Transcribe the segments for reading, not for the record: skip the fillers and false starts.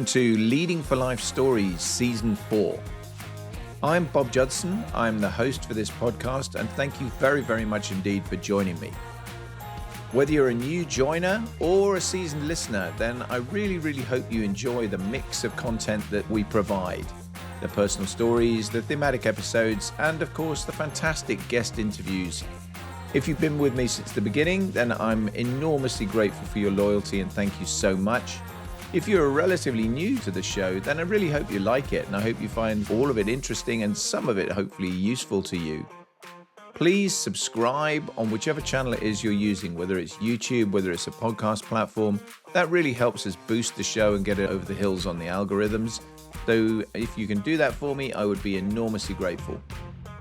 to Leading for Life Stories Season 4. I'm Bob Judson. I'm the host for this podcast, and thank you very, very much indeed for joining me. Whether you're a new joiner or a seasoned listener, then I really, really hope you enjoy the mix of content that we provide. The personal stories, the thematic episodes, and of course, the fantastic guest interviews. If you've been with me since the beginning, then I'm enormously grateful for your loyalty and thank you so much. If you're relatively new to the show, then I really hope you like it, and I hope you find all of it interesting and some of it hopefully useful to you. Please subscribe on whichever channel it is you're using, whether it's YouTube, whether it's a podcast platform. That really helps us boost the show and get it over the hills on the algorithms. So if you can do that for me, I would be enormously grateful.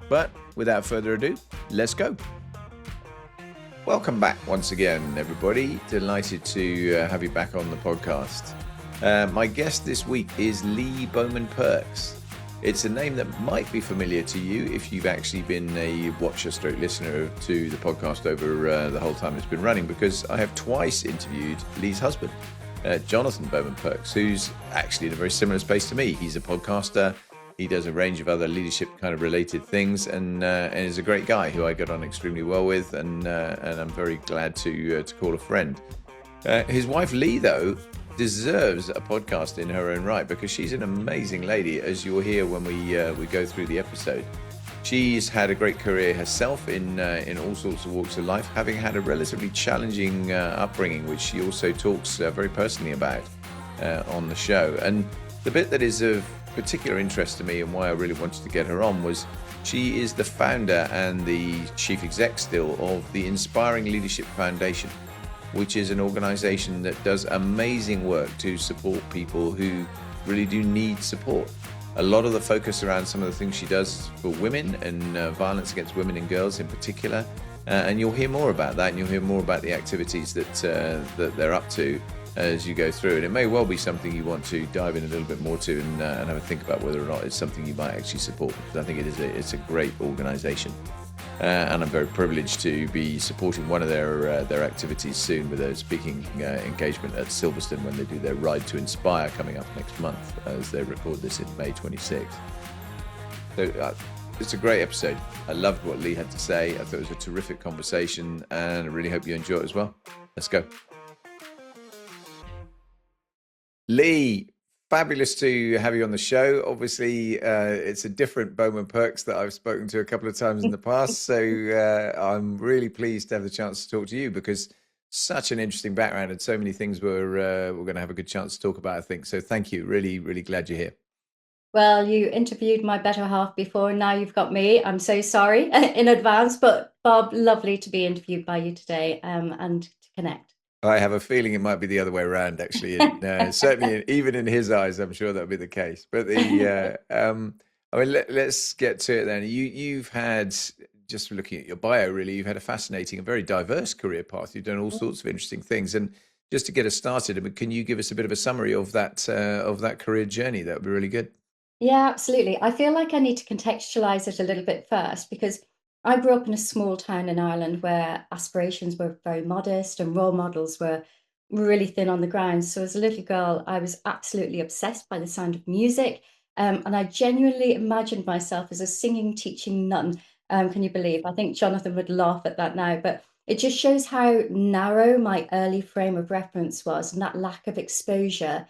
But without further ado, let's go. Welcome back once again, everybody. Delighted to have you back on the podcast. My guest this week is Leigh Bowman-Perks. It's a name that might be familiar to you if you've actually been a watcher/listener to the podcast over the whole time it's been running, because I have twice interviewed Leigh's husband, Jonathan Bowman-Perks, who's actually in a very similar space to me. He's a podcaster. He does a range of other leadership kind of related things, and is a great guy who I get on extremely well with, and I'm very glad to call a friend. His wife Leigh, though, deserves a podcast in her own right, because she's an amazing lady, as you'll hear when we go through the episode. She's had a great career herself in all sorts of walks of life, having had a relatively challenging upbringing, which she also talks very personally about on the show. And the bit that is of particular interest to me and why I really wanted to get her on was she is the founder and the chief exec still of the Inspiring Leadership Foundation, which is an organization that does amazing work to support people who really do need support. A lot of the focus around some of the things she does for women and violence against women and girls in particular, and you'll hear more about that, and you'll hear more about the activities that they're up to as you go through. And it may well be something you want to dive in a little bit more to and have a think about whether or not it's something you might actually support, because I think it's a great organization. And I'm very privileged to be supporting one of their activities soon with a speaking engagement at Silverstone when they do their Ride to Inspire coming up next month, as they record this in May 26th. So it's a great episode. I loved what Leigh had to say. I thought it was a terrific conversation, and I really hope you enjoy it as well. Let's go. Leigh, fabulous to have you on the show. Obviously, it's a different Bowman-Perks that I've spoken to a couple of times in the past. So I'm really pleased to have the chance to talk to you, because such an interesting background and so many things we're going to have a good chance to talk about, I think. So thank you. Really, really glad you're here. Well, you interviewed my better half before, and now you've got me. I'm so sorry in advance, but Bob, lovely to be interviewed by you today and to connect. I have a feeling it might be the other way around, actually. And, certainly, even in his eyes, I'm sure that'll be the case. But I mean, let's get to it then. You've had, just looking at your bio, really, you've had a fascinating and very diverse career path. You've done all sorts of interesting things. And just to get us started, I mean, can you give us a bit of a summary of that career journey? That would be really good. Yeah, absolutely. I feel like I need to contextualize it a little bit first, because I grew up in a small town in Ireland where aspirations were very modest and role models were really thin on the ground. So as a little girl, I was absolutely obsessed by the sound of music. And I genuinely imagined myself as a singing, teaching nun. Can you believe? I think Jonathan would laugh at that now, but it just shows how narrow my early frame of reference was, and that lack of exposure.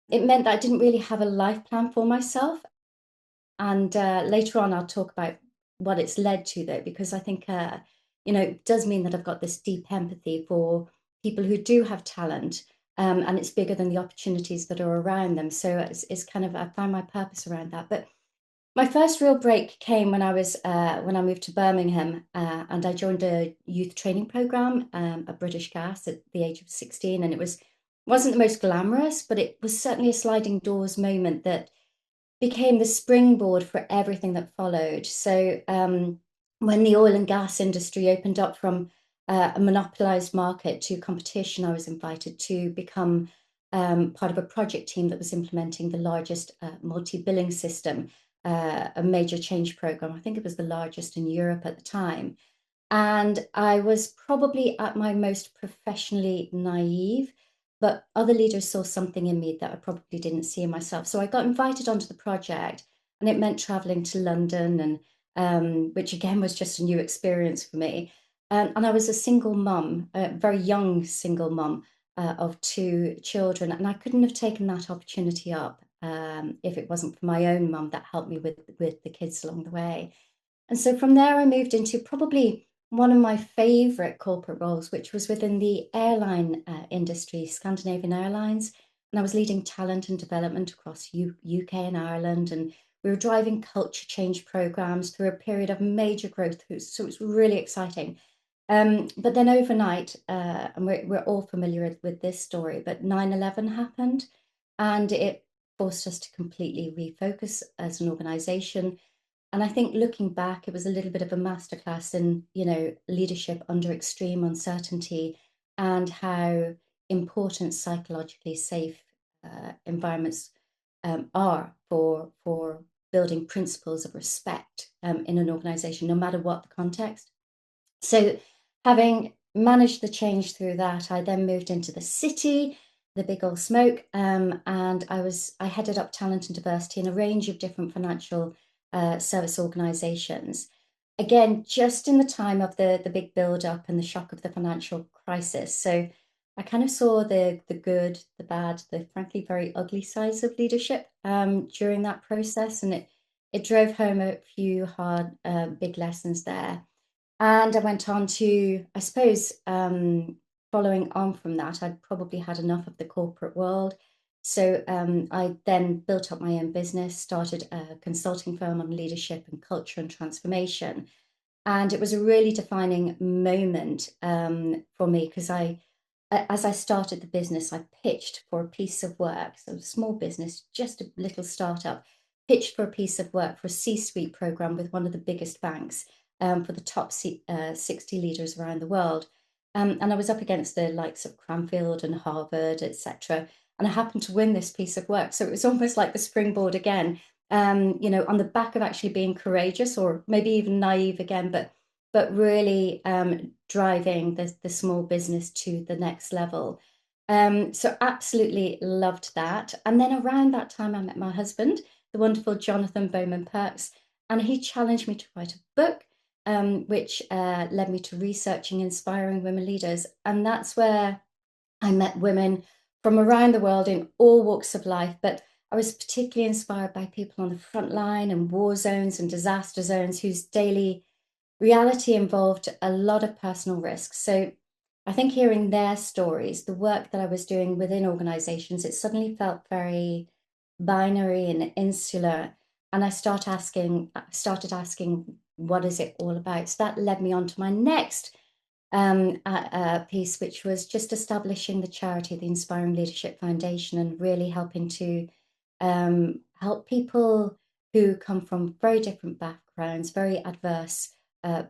It meant that I didn't really have a life plan for myself. And later on, I'll talk about what it's led to, though, because I think, it does mean that I've got this deep empathy for people who do have talent, and it's bigger than the opportunities that are around them. So it's kind of, I found my purpose around that. But my first real break came when when I moved to Birmingham, and I joined a youth training program at British Gas at the age of 16, and wasn't the most glamorous, but it was certainly a sliding doors moment that became the springboard for everything that followed. So when the oil and gas industry opened up from a monopolized market to competition, I was invited to become part of a project team that was implementing the largest multi-billing system, a major change program. I think it was the largest in Europe at the time. And I was probably at my most professionally naive but other leaders saw something in me that I probably didn't see in myself. So I got invited onto the project, and it meant traveling to London, and which again was just a new experience for me. And I was a single mum, a very young single mum of two children, and I couldn't have taken that opportunity up if it wasn't for my own mum that helped me with the kids along the way. And so from there, I moved into probably one of my favorite corporate roles, which was within the airline industry, Scandinavian Airlines. And I was leading talent and development across UK and Ireland. And we were driving culture change programs through a period of major growth. So it was really exciting. But then overnight, and we're all familiar with this story, but 9/11 happened, and it forced us to completely refocus as an organization. And I think looking back, it was a little bit of a masterclass in, leadership under extreme uncertainty, and how important psychologically safe environments are for building principles of respect in an organization, no matter what the context. So, having managed the change through that, I then moved into the city, the big old smoke, and I headed up talent and diversity in a range of different financial service organisations. Again, just in the time of the big build up and the shock of the financial crisis. So I kind of saw the good, the bad, the frankly very ugly sides of leadership during that process, and it drove home a few hard, big lessons there. And I went on to, I suppose, following on from that, I'd probably had enough of the corporate world. So I then built up my own business, started a consulting firm on leadership and culture and transformation. And it was a really defining moment for me, because as I started the business, I pitched for a piece of work. So a small business, just a little startup, pitched for a piece of work for a C-suite program with one of the biggest banks, for the top 60 leaders around the world. And I was up against the likes of Cranfield and Harvard, etc. And I happened to win this piece of work. So it was almost like the springboard again, on the back of actually being courageous, or maybe even naive again, but really driving the small business to the next level. So absolutely loved that. And then around that time, I met my husband, the wonderful Jonathan Bowman-Perks, and he challenged me to write a book, which led me to researching inspiring women leaders. And that's where I met women from around the world in all walks of life. But I was particularly inspired by people on the front line and war zones and disaster zones, whose daily reality involved a lot of personal risk. So I think hearing their stories, the work that I was doing within organizations, it suddenly felt very binary and insular. And I started asking, what is it all about? So that led me on to my next piece, which was just establishing the charity, the Inspiring Leadership Foundation, and really helping to help people who come from very different backgrounds, very adverse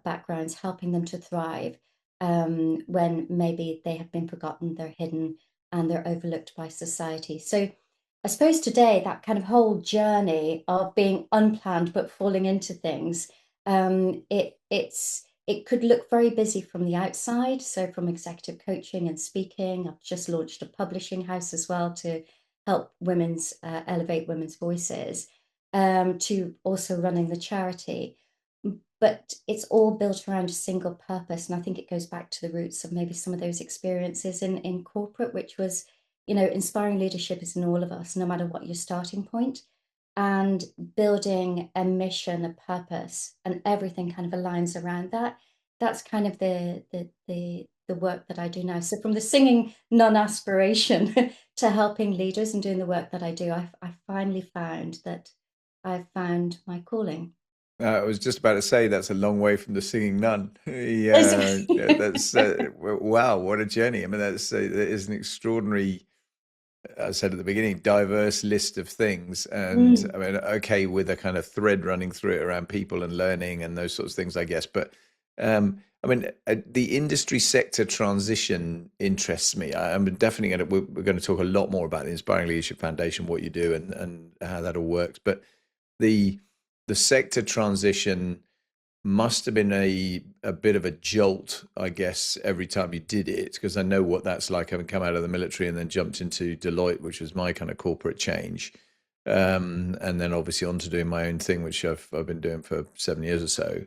backgrounds, helping them to thrive when maybe they have been forgotten, they're hidden, and they're overlooked by society. So I suppose today, that kind of whole journey of being unplanned but falling into things, it could look very busy from the outside. So from executive coaching and speaking, I've just launched a publishing house as well to help elevate women's voices, to also running the charity. But it's all built around a single purpose. And I think it goes back to the roots of maybe some of those experiences in corporate, which was, inspiring leadership is in all of us, no matter what your starting point, and building a mission, a purpose, and everything kind of aligns around that. That's kind of the work that I do now. So from the singing non-aspiration to helping leaders and doing the work that I do, I finally found that I've found my calling. I was just about to say that's a long way from the singing nun. Yeah, yeah, that's wow, what a journey. I mean, that is an extraordinary, I said at the beginning, diverse list of things. And Mm. I mean, okay, with a kind of thread running through it around people and learning and those sorts of things, I guess. But I mean, the industry sector transition interests me. I'm definitely we're going to talk a lot more about the Inspiring Leadership Foundation, what you do, and how that all works. But the the sector transition must have been a bit of a jolt, I guess, every time you did it, because I know what that's like, having come out of the military and then jumped into Deloitte, which was my kind of corporate change, and then obviously on to doing my own thing, which I've been doing for 7 years or so.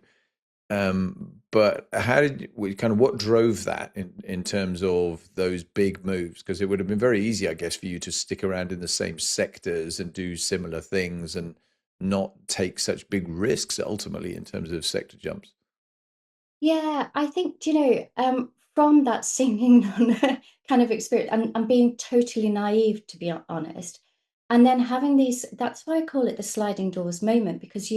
But how did we kind of what drove that in terms of those big moves? Because it would have been very easy, I guess, for you to stick around in the same sectors and do similar things and not take such big risks ultimately in terms of sector jumps. Yeah, I think, from that singing kind of experience and being totally naive, to be honest, and then having these, that's why I call it the sliding doors moment, because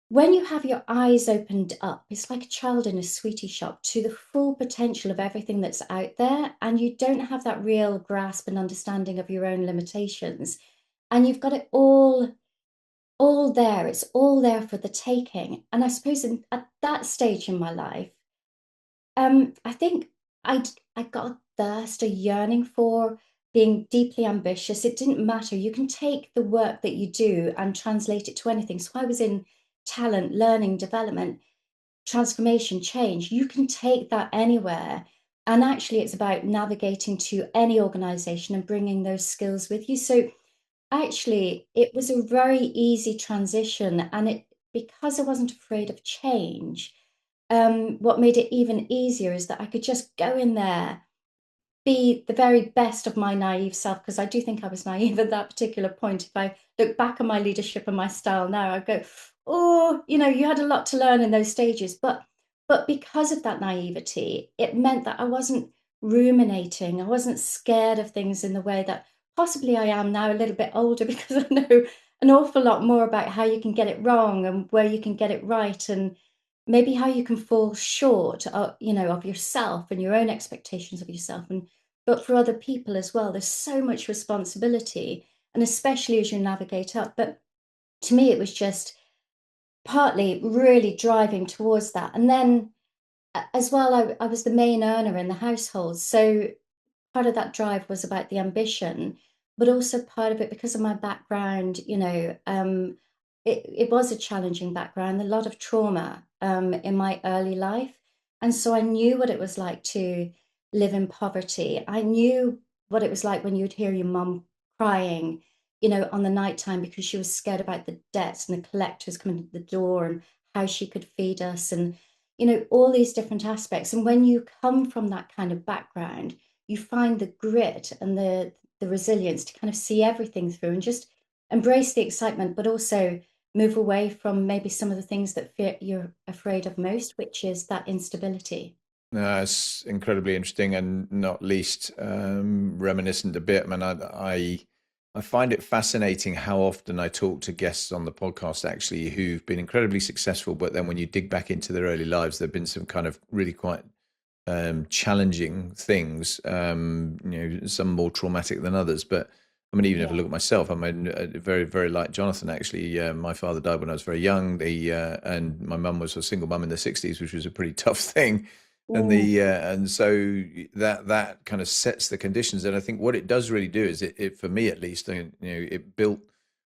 when you have your eyes opened up, it's like a child in a sweetie shop to the full potential of everything that's out there, and you don't have that real grasp and understanding of your own limitations, and you've got it all there. It's all there for the taking. And I suppose at that stage in my life, I think I got a thirst, a yearning for being deeply ambitious. It didn't matter. You can take the work that you do and translate it to anything. So I was in talent, learning, development, transformation, change. You can take that anywhere. And actually, it's about navigating to any organization and bringing those skills with you. So actually, it was a very easy transition. And it, because I wasn't afraid of change, what made it even easier is that I could just go in there, be the very best of my naive self, because I do think I was naive at that particular point. If I look back on my leadership and my style now, I go, oh, you had a lot to learn in those stages. But because of that naivety, it meant that I wasn't ruminating. I wasn't scared of things in the way that possibly I am now, a little bit older, because I know an awful lot more about how you can get it wrong and where you can get it right, and maybe how you can fall short, of yourself and your own expectations of yourself, and but for other people as well. There's so much responsibility, and especially as you navigate up. But to me, it was just partly really driving towards that. And then as well, I was the main earner in the household. So part of that drive was about the ambition, but also part of it because of my background, it was a challenging background, a lot of trauma in my early life. And so I knew what it was like to live in poverty. I knew what it was like when you'd hear your mum crying, on the nighttime because she was scared about the debts and the collectors coming to the door and how she could feed us and, all these different aspects. And when you come from that kind of background, you find the grit and the resilience to kind of see everything through and just embrace the excitement, but also move away from maybe some of the things that you're afraid of most, which is that instability. No, it's incredibly interesting and not least reminiscent a bit. Man, I find it fascinating how often I talk to guests on the podcast actually who've been incredibly successful, but then when you dig back into their early lives, there've been some kind of really quite challenging things. Some more traumatic than others. But I mean, even if I Yeah. look at myself, I mean, very, very like Jonathan. Actually, my father died when I was very young. And my mum was a single mum in the '60s, which was a pretty tough thing. Mm. And so that kind of sets the conditions. And I think what it does really do is it for me at least, it built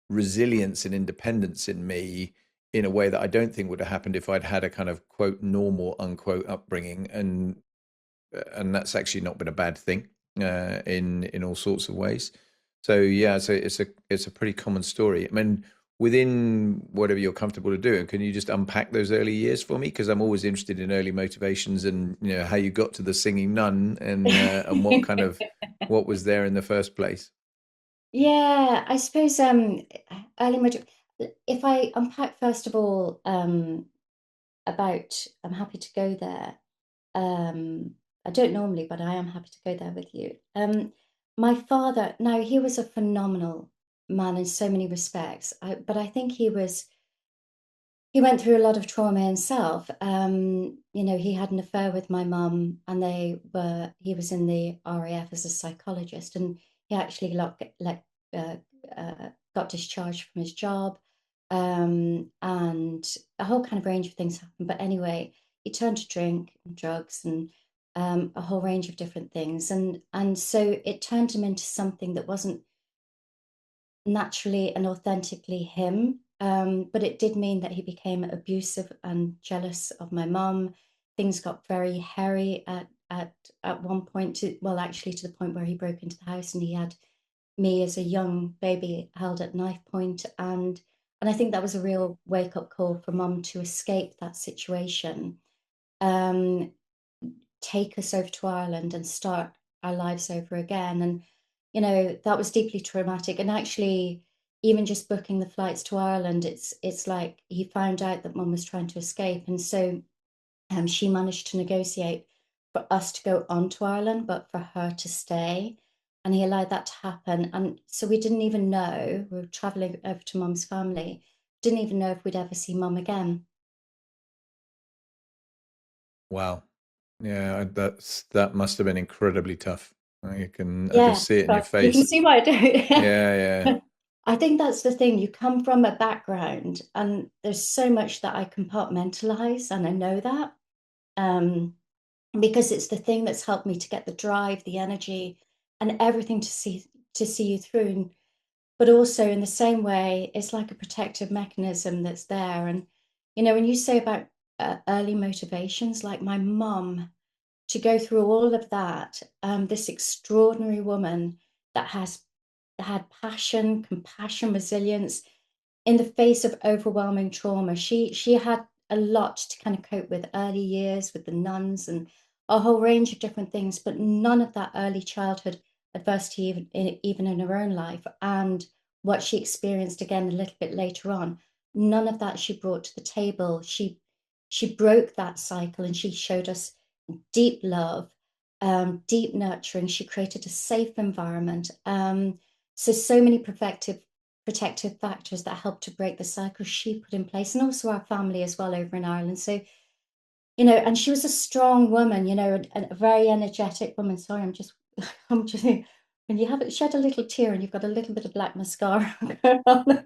resilience and independence in me in a way that I don't think would have happened if I'd had a kind of quote normal unquote upbringing. And that's actually not been a bad thing in all sorts of ways. So yeah, so it's a pretty common story. I mean, within whatever you're comfortable to do, can you just unpack those early years for me? Because I'm always interested in early motivations and how you got to the singing nun and what was there in the first place. Yeah, I suppose early motiv if I unpack first of all about I'm happy to go there. I don't normally, but I am happy to go there with you. My father, now he was a phenomenal man in so many respects, but I think he went through a lot of trauma himself. He had an affair with my mum, and he was in the RAF as a psychologist, and he actually uh, got discharged from his job, and a whole kind of range of things happened. But anyway, he turned to drink and drugs and a whole range of different things, and so it turned him into something that wasn't naturally and authentically him. But it did mean that he became abusive and jealous of my mum. Things got very hairy at one point, well, actually to the point where he broke into the house and he had me as a young baby held at knife point. And I think that was a real wake-up call for mum to escape that situation, um, take us over to Ireland and start our lives over again. And, that was deeply traumatic. And actually, even just booking the flights to Ireland, it's like he found out that mum was trying to escape. And so she managed to negotiate for us to go on to Ireland, but for her to stay. And he allowed that to happen. And so we didn't even know, we were traveling over to mum's family, didn't even know if we'd ever see mum again. Wow. Yeah, that must have been incredibly tough. I can Yeah, see it in your but you can face. see why I Yeah, yeah. don't. I think that's the thing. You come from a background, and there's so much that I compartmentalize, and I know that. Um, because it's the thing that's helped me to get the drive, the energy, and everything to see you through. But also in the same way, it's like a protective mechanism that's there. And when you say about early motivations, like my mum, to go through all of that, this extraordinary woman that has had passion, compassion, resilience in the face of overwhelming trauma. She had a lot to kind of cope with early years with the nuns and a whole range of different things, but none of that early childhood adversity, even in her own life, and what she experienced again a little bit later on, none of that she brought to the table. She broke that cycle and she showed us deep love, deep nurturing. She created a safe environment. So many protective factors that helped to break the cycle she put in place, and also our family as well over in Ireland. So, and she was a strong woman, and a very energetic woman. Sorry, I'm just, when you have shed a little tear and you've got a little bit of black mascara going on,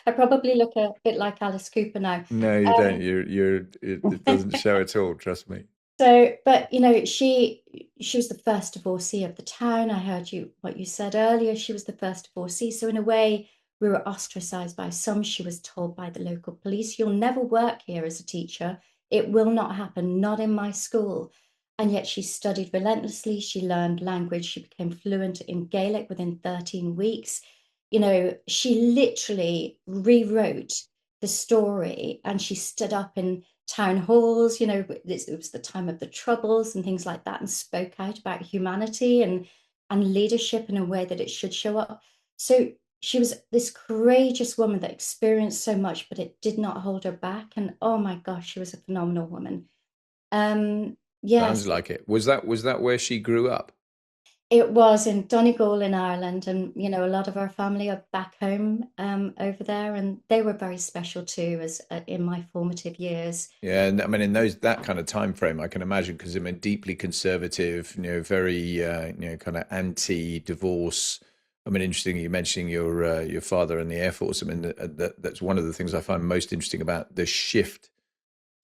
I probably look a bit like Alice Cooper now. No, you don't. It doesn't show at all, trust me. So, but she was the first divorcee of the town. I heard what you said earlier. She was the first divorcee. So in a way, we were ostracized by some. She was told by the local police, "You'll never work here as a teacher. It will not happen, not in my school." And yet she studied relentlessly. She learned language. She became fluent in Gaelic within 13 weeks. She literally rewrote the story, and she stood up in town halls. It was the time of the Troubles and things like that, and spoke out about humanity and leadership in a way that it should show up. So she was this courageous woman that experienced so much, but it did not hold her back. And oh my gosh, she was a phenomenal woman. Sounds Yes, like it. Was that where she grew up? it was in Donegal in Ireland, and a lot of our family are back home over there, and they were very special too, as in my formative years. Yeah, and I mean, in that kind of time frame, I can imagine, because I mean, deeply conservative, very kind of anti-divorce. I mean, interesting you mentioning your father in the Air Force. I mean, that's one of the things I find most interesting about the shift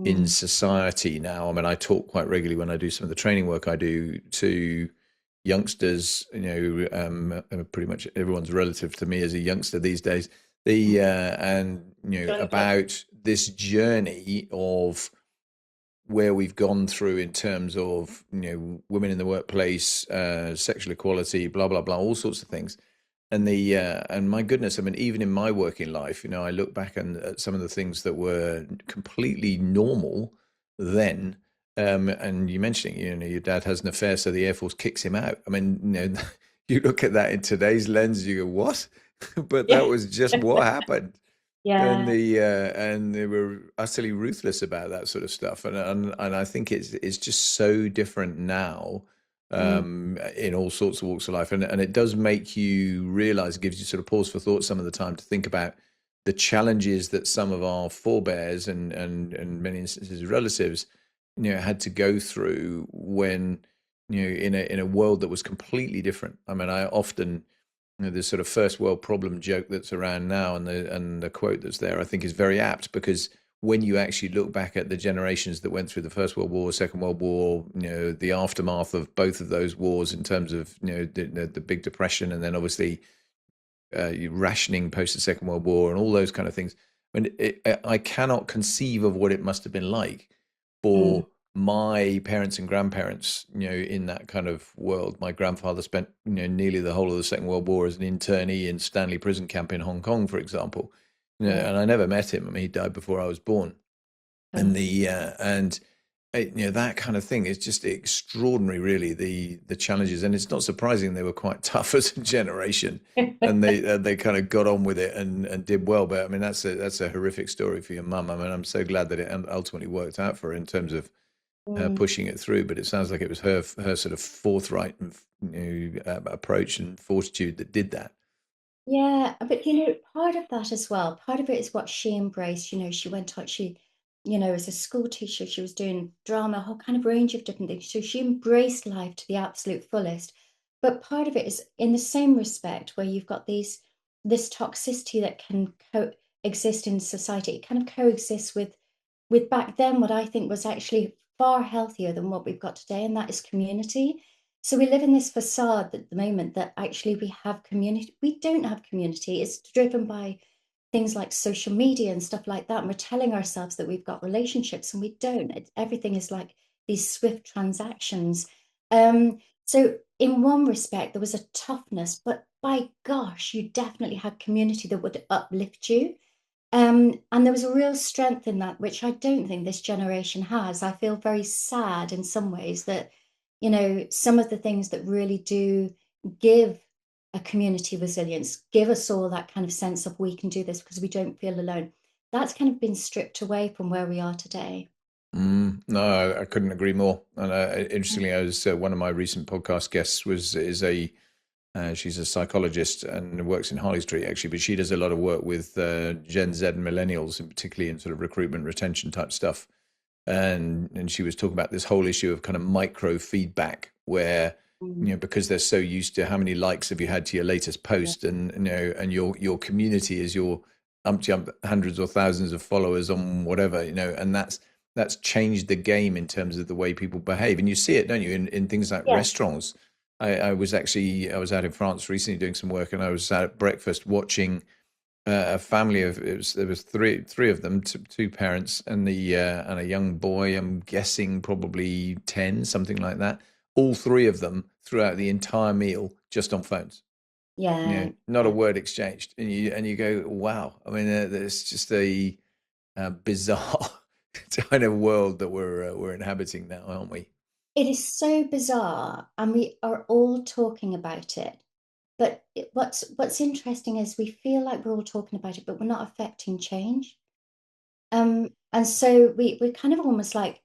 in Mm, society now. I mean, I talk quite regularly when I do some of the training work I do to youngsters. Pretty much everyone's relative to me as a youngster these days. The and Johnny. about this journey of where we've gone through in terms of women in the workplace, sexual equality, blah blah blah, all sorts of things. And my goodness, I mean, even in my working life, I look back at some of the things that were completely normal then. And you mentioning, your dad has an affair, so the Air Force kicks him out. I mean, you look at that in today's lens, you go, what? But that Yeah. was just what happened. And Yeah. they were utterly ruthless about that sort of stuff, and I think it's just so different now, Mm, in all sorts of walks of life, and it does make you realize, it gives you sort of pause for thought some of the time to think about the challenges that some of our forebears and many instances relatives, had to go through when, in a world that was completely different. I mean, I often, this sort of first world problem joke that's around now, and the quote that's there, I think is very apt, because when you actually look back at the generations that went through the First World War, Second World War, the aftermath of both of those wars in terms of the Big Depression, and then obviously rationing post the Second World War and all those kind of things. And I cannot conceive of what it must have been like Mm, for my parents and grandparents, in that kind of world. My grandfather spent, nearly the whole of the Second World War as an internee in Stanley prison camp in Hong Kong, for example. yeah. And I never met him. I mean, he died before I was born. And Oh, that kind of thing is just extraordinary, really. The challenges, and it's not surprising they were quite tough as a generation, and they kind of got on with it and did well. But I mean, that's a horrific story for your mum. I mean, I'm so glad that it ultimately worked out for her in terms of her mm. pushing it through. But it sounds like it was her sort of forthright and approach and fortitude that did that. Yeah, but part of that as well, part of it is what she embraced. She went on, as a school teacher, she was doing drama, a whole kind of range of different things. So she embraced life to the absolute fullest. But part of it is in the same respect where you've got this toxicity that can coexist in society. It kind of coexists with back then what I think was actually far healthier than what we've got today, and that is community. So we live in this facade at the moment that actually we have community. We don't have community. It's driven by things like social media and stuff like that. And we're telling ourselves that we've got relationships and we don't. Everything is like these swift transactions. So in one respect, there was a toughness, but by gosh, you definitely had community that would uplift you. And there was a real strength in that, which I don't think this generation has. I feel very sad in some ways that, some of the things that really do give a community resilience, give us all that kind of sense of we can do this because we don't feel alone. That's kind of been stripped away from where we are today. No, I couldn't agree more. And Mm, interestingly, I was one of my recent podcast guests was is a she's a psychologist and works in Harley Street actually, but she does a lot of work with Gen Z and millennials, and particularly in sort of recruitment retention type stuff. And she was talking about this whole issue of kind of micro feedback, where mm, because they're so used to how many likes have you had to your latest yeah, post, and and your community is your hundreds or thousands of followers on whatever, and that's changed the game in terms of the way people behave. And you see it, don't you, in things like yeah, restaurants. I was out in France recently doing some work, and I was at breakfast watching a family of there was three of them, two parents and the and a young boy. I'm guessing probably 10, something like that. All three of them throughout the entire meal just on phones. yeah, Not a yeah. word exchanged, and you go, wow. I mean, there's just a bizarre kind of world that we're inhabiting now, aren't we? It is so bizarre, and we are all talking about it. But what's interesting is we feel like we're all talking about it, but we're not affecting change. And so we're kind of almost like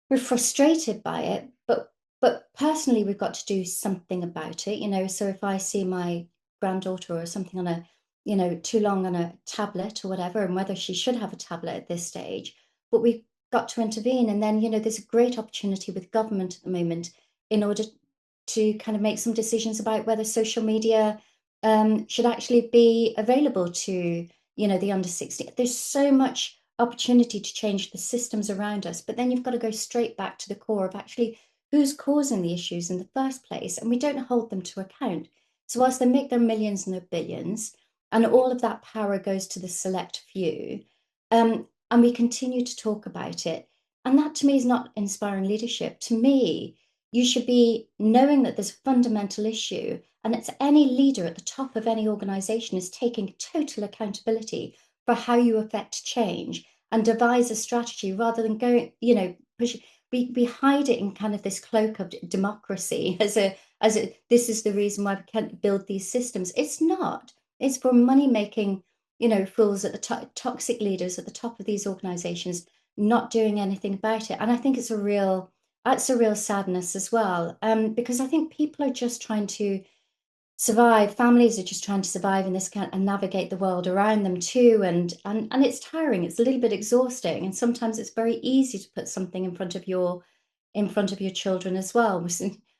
we're frustrated by it, but personally we've got to do something about it, So if I see my granddaughter or something on too long on a tablet or whatever, and whether she should have a tablet at this stage, but we've got to intervene. And then, there's a great opportunity with government at the moment in order to kind of make some decisions about whether social media should actually be available to, the under 60. There's so much opportunity to change the systems around us, but then you've got to go straight back to the core of actually who's causing the issues in the first place, and we don't hold them to account. So whilst they make their millions and their billions, and all of that power goes to the select few, and we continue to talk about it, and that to me is not inspiring leadership. To me, you should be knowing that there's a fundamental issue, and it's any leader at the top of any organization is taking total accountability for how you affect change and devise a strategy rather than going, push. We hide it in kind of this cloak of democracy as a this is the reason why we can't build these systems. It's not. It's for money making, fools at the top, toxic leaders at the top of these organizations not doing anything about it. And I think that's a real sadness as well, because I think people are just trying to survive. Families are just trying to survive in this kind and navigate the world around them too. And it's tiring. It's a little bit exhausting. And sometimes it's very easy to put something in front of your children as well.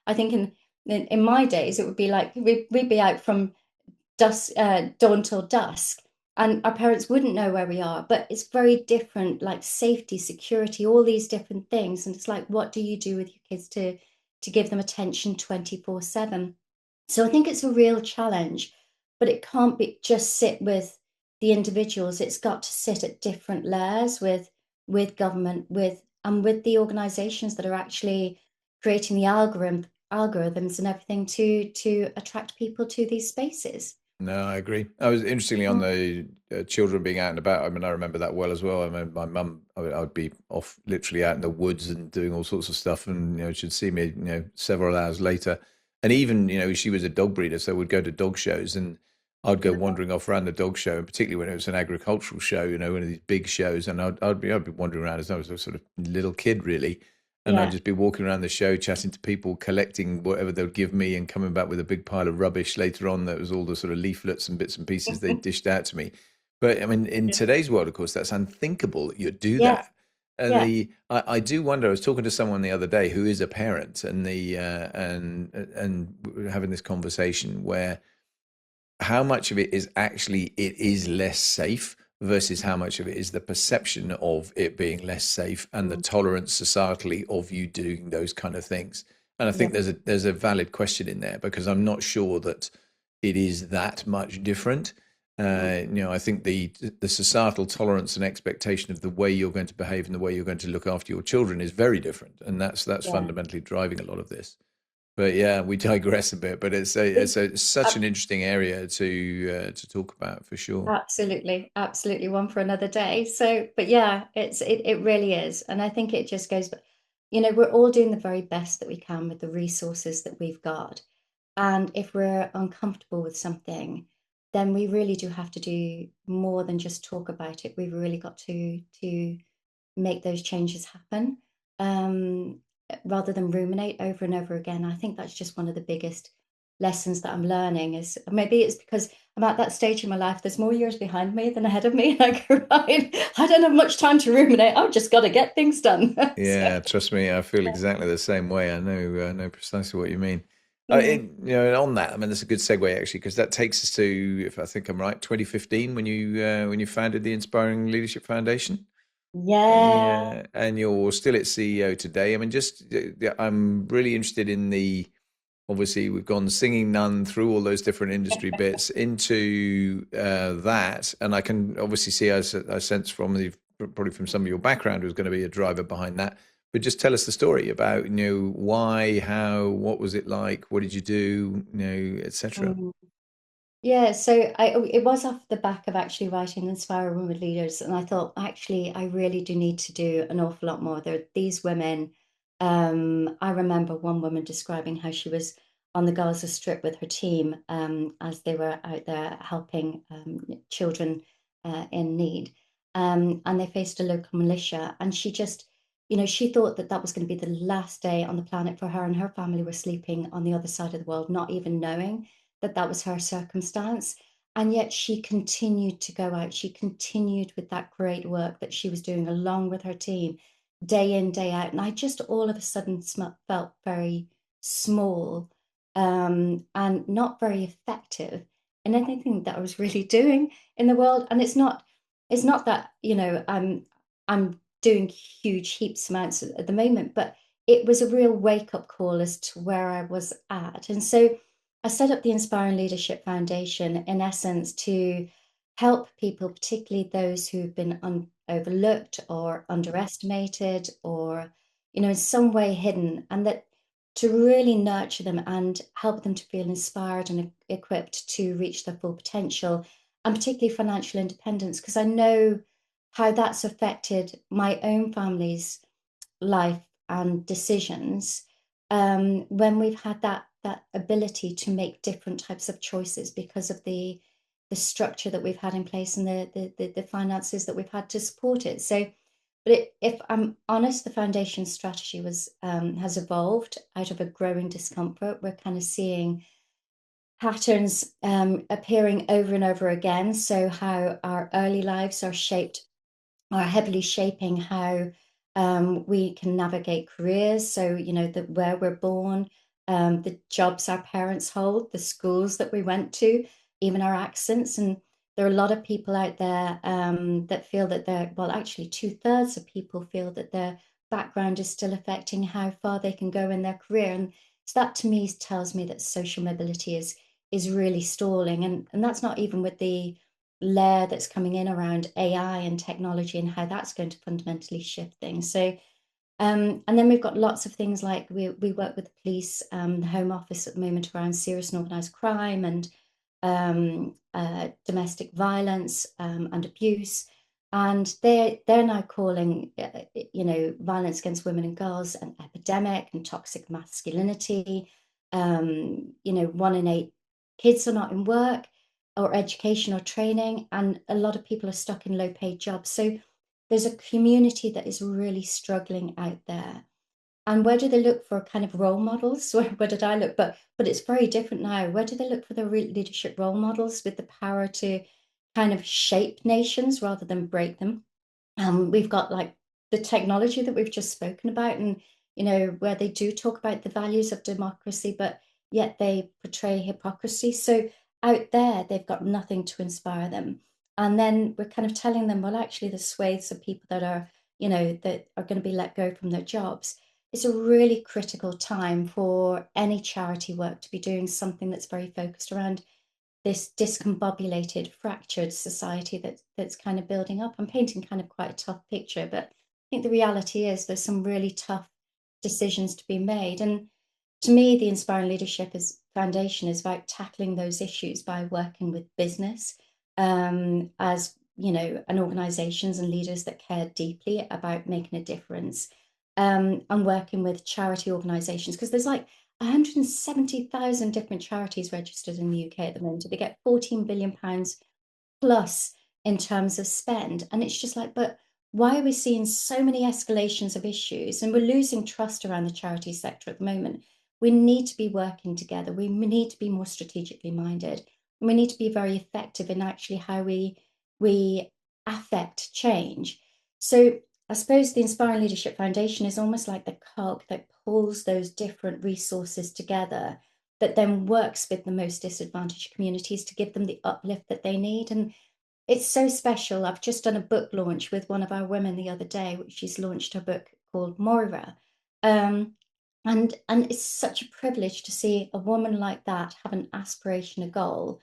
I think in my days, it would be like we'd be out from dawn till dusk, and our parents wouldn't know where we are. But it's very different, like safety, security, all these different things. And it's like, what do you do with your kids to give them attention 24/7? So I think it's a real challenge. but it can't be just sit with the individuals. It's got to sit at different layers with government, with the organizations that are actually creating the algorithms and everything to attract people to these spaces. No, I agree. I was interestingly on Mm. the children being out and about. I mean, I remember that well as well. I mean, my mum, I would be off literally out in the woods and doing all sorts of stuff, and she'd see me, several hours later. And even, she was a dog breeder, so we'd go to dog shows, and I'd go wandering off around the dog show, and particularly when it was an agricultural show, one of these big shows, and I'd be wandering around as I was a sort of little kid, really, and I'd Yeah. just be walking around the show, chatting to people, collecting whatever they would give me, and coming back with a big pile of rubbish later on. That was all the sort of leaflets and bits and pieces they dished out to me. But I mean, in today's world, of course, that's unthinkable that you'd do Yeah. that. And Yeah. I do wonder. I was talking to someone the other day who is a parent, and we were having this conversation where how much of it is actually it is less safe versus how much of it is the perception of it being less safe and the Mm. tolerance societally of you doing those kind of things. And I Yeah. think there's a valid question in there because I'm not sure that it is that much different. Mm. I think the societal tolerance and expectation of the way you're going to behave and the way you're going to look after your children is very different, and that's Yeah. fundamentally driving a lot of this. But yeah, we digress a bit. But It- it's such an interesting area to talk about for sure. Absolutely, absolutely, one for another day. So, but yeah, it really is, and I think it just goes. We're all doing the very best that we can with the resources that we've got, and if we're uncomfortable with something, then we really do have to do more than just talk about it. We've really got to make those changes happen, um, rather than ruminate over and over again. I think that's just one of the biggest lessons that I'm learning is maybe it's because I'm at that stage in my life. There's more years behind me than ahead of me. And I go, right, I don't have much time to ruminate. I've just got to get things done. So, Yeah, trust me, I feel exactly the same way. I know precisely what you mean. mm, And on that, I mean, that's a good segue actually, because that takes us to, if I think I'm right, 2015 when you founded the Inspiring Leadership Foundation. yeah. Yeah, and you're still its CEO today. I mean, I'm really interested in obviously we've gone singing nun through all those different industry bits into that, and I can obviously see, I sense from probably from some of your background, was going to be a driver behind that. But just tell us the story about why, how, what was it like, what did you do, etc. Mm. Yeah, so it was off the back of actually writing Inspire Women Leaders, and I thought actually I really do need to do an awful lot more. There are these women. I remember one woman describing how she was on the Gaza Strip with her team as they were out there helping children in need, and they faced a local militia, and she just, she thought that that was going to be the last day on the planet for her, and her family were sleeping on the other side of the world, not even knowing that that was her circumstance. And yet she continued to go out. She continued with that great work that she was doing along with her team, day in, day out. And I just all of a sudden felt very small, and not very effective in anything that I was really doing in the world. And it's not that, I'm doing huge heaps amounts at the moment, but it was a real wake up call as to where I was at. And so I set up the Inspiring Leadership Foundation in essence to help people, particularly those who've been overlooked or underestimated or, in some way hidden, and that to really nurture them and help them to feel inspired and equipped to reach their full potential, and particularly financial independence, because I know how that's affected my own family's life and decisions, when we've had that ability to make different types of choices because of the structure that we've had in place and the finances that we've had to support it. So, but if I'm honest, the foundation strategy has evolved out of a growing discomfort. We're kind of seeing patterns appearing over and over again. So how our early lives are heavily shaping how we can navigate careers. So, where we're born, the jobs our parents hold, the schools that we went to, even our accents. And there are a lot of people out there that feel that well, actually, two-thirds of people feel that their background is still affecting how far they can go in their career. And so that to me tells me that social mobility is is really stalling. And that's not even with the layer that's coming in around AI and technology and how that's going to fundamentally shift things. So and then we've got lots of things like we work with the police, the Home Office at the moment around serious and organised crime and domestic violence and abuse. And they're now calling, violence against women and girls an epidemic and toxic masculinity. 1 in 8 kids are not in work or education or training, and a lot of people are stuck in low-paid jobs. So there's a community that is really struggling out there. And where do they look for kind of role models? Where did I look? But it's very different now. Where do they look for the leadership role models with the power to kind of shape nations rather than break them? We've got like the technology that we've just spoken about, and where they do talk about the values of democracy, but yet they portray hypocrisy. So out there, they've got nothing to inspire them. And then we're kind of telling them, well, actually, the swathes of people that are, that are going to be let go from their jobs. It's a really critical time for any charity work to be doing something that's very focused around this discombobulated, fractured society that's kind of building up. I'm painting kind of quite a tough picture, but I think the reality is there's some really tough decisions to be made. And to me, the Inspiring Leadership Foundation is about tackling those issues by working with business, as and organizations and leaders that care deeply about making a difference, and working with charity organizations, because there's like 170,000 different charities registered in the UK at the moment. They get 14 billion pounds plus in terms of spend. And it's just like, but why are we seeing so many escalations of issues? And we're losing trust around the charity sector at the moment. We need to be working together. We need to be more strategically minded. And we need to be very effective in actually how we affect change. So I suppose the Inspiring Leadership Foundation is almost like the cog that pulls those different resources together, that then works with the most disadvantaged communities to give them the uplift that they need. And it's so special. I've just done a book launch with one of our women the other day, which she's launched her book called Moira. Um, and it's such a privilege to see a woman like that have an aspiration, a goal,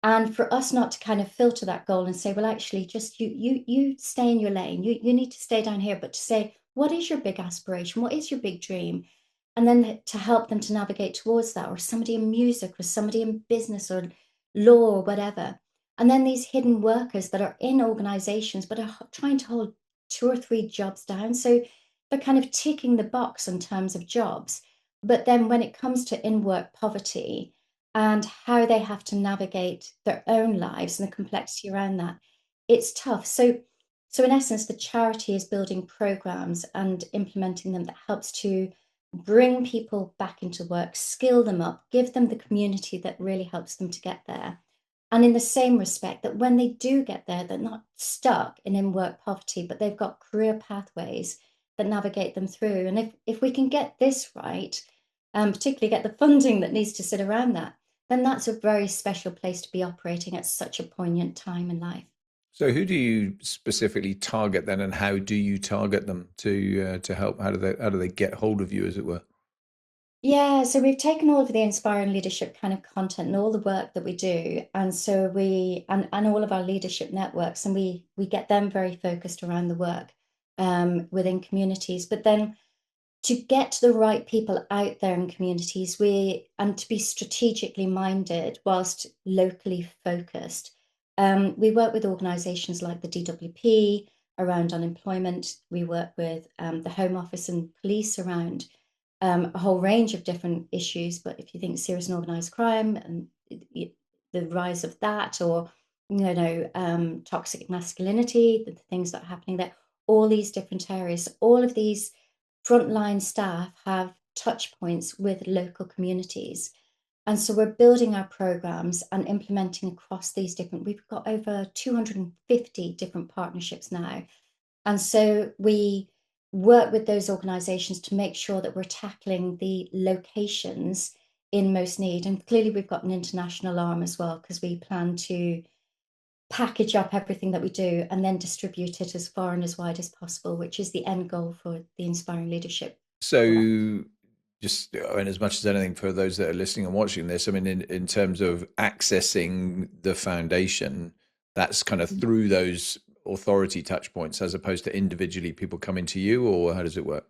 and for us not to kind of filter that goal and say, well, actually, just you stay in your lane. You need to stay down here, but to say, what is your big aspiration? What is your big dream? And then to help them to navigate towards that, or somebody in music, or somebody in business or law or whatever. And then these hidden workers that are in organizations but are trying to hold 2 or 3 jobs down. So they're kind of ticking the box in terms of jobs. But then when it comes to in-work poverty and how they have to navigate their own lives and the complexity around that, it's tough. So in essence, the charity is building programs and implementing them that helps to bring people back into work, skill them up, give them the community that really helps them to get there. And in the same respect, that when they do get there, they're not stuck in work poverty, but they've got career pathways that navigate them through. And if we can get this right, particularly get the funding that needs to sit around that, then that's a very special place to be operating at such a poignant time in life. So who do you specifically target then, and how do you target them to help? How do they get hold of you, as it were? Yeah, so we've taken all of the inspiring leadership kind of content and all the work that we do, and so and all of our leadership networks, and we get them very focused around the work within communities. But then to get to the right people out there in communities, and to be strategically minded whilst locally focused. We work with organisations like the DWP around unemployment. We work with the Home Office and police around a whole range of different issues. But if you think serious and organised crime and the rise of that, or toxic masculinity, the things that are happening there, all these different areas, all of these frontline staff have touch points with local communities. And so we're building our programs and implementing across these different, we've got over 250 different partnerships now. And so we work with those organizations to make sure that we're tackling the locations in most need. And clearly we've got an international arm as well, because we plan to package up everything that we do and then distribute it as far and as wide as possible, which is the end goal for the inspiring leadership work. So just, I mean, as much as anything for those that are listening and watching this, I mean, in terms of accessing the foundation, that's kind of through those authority touch points as opposed to individually people coming to you, or how does it work?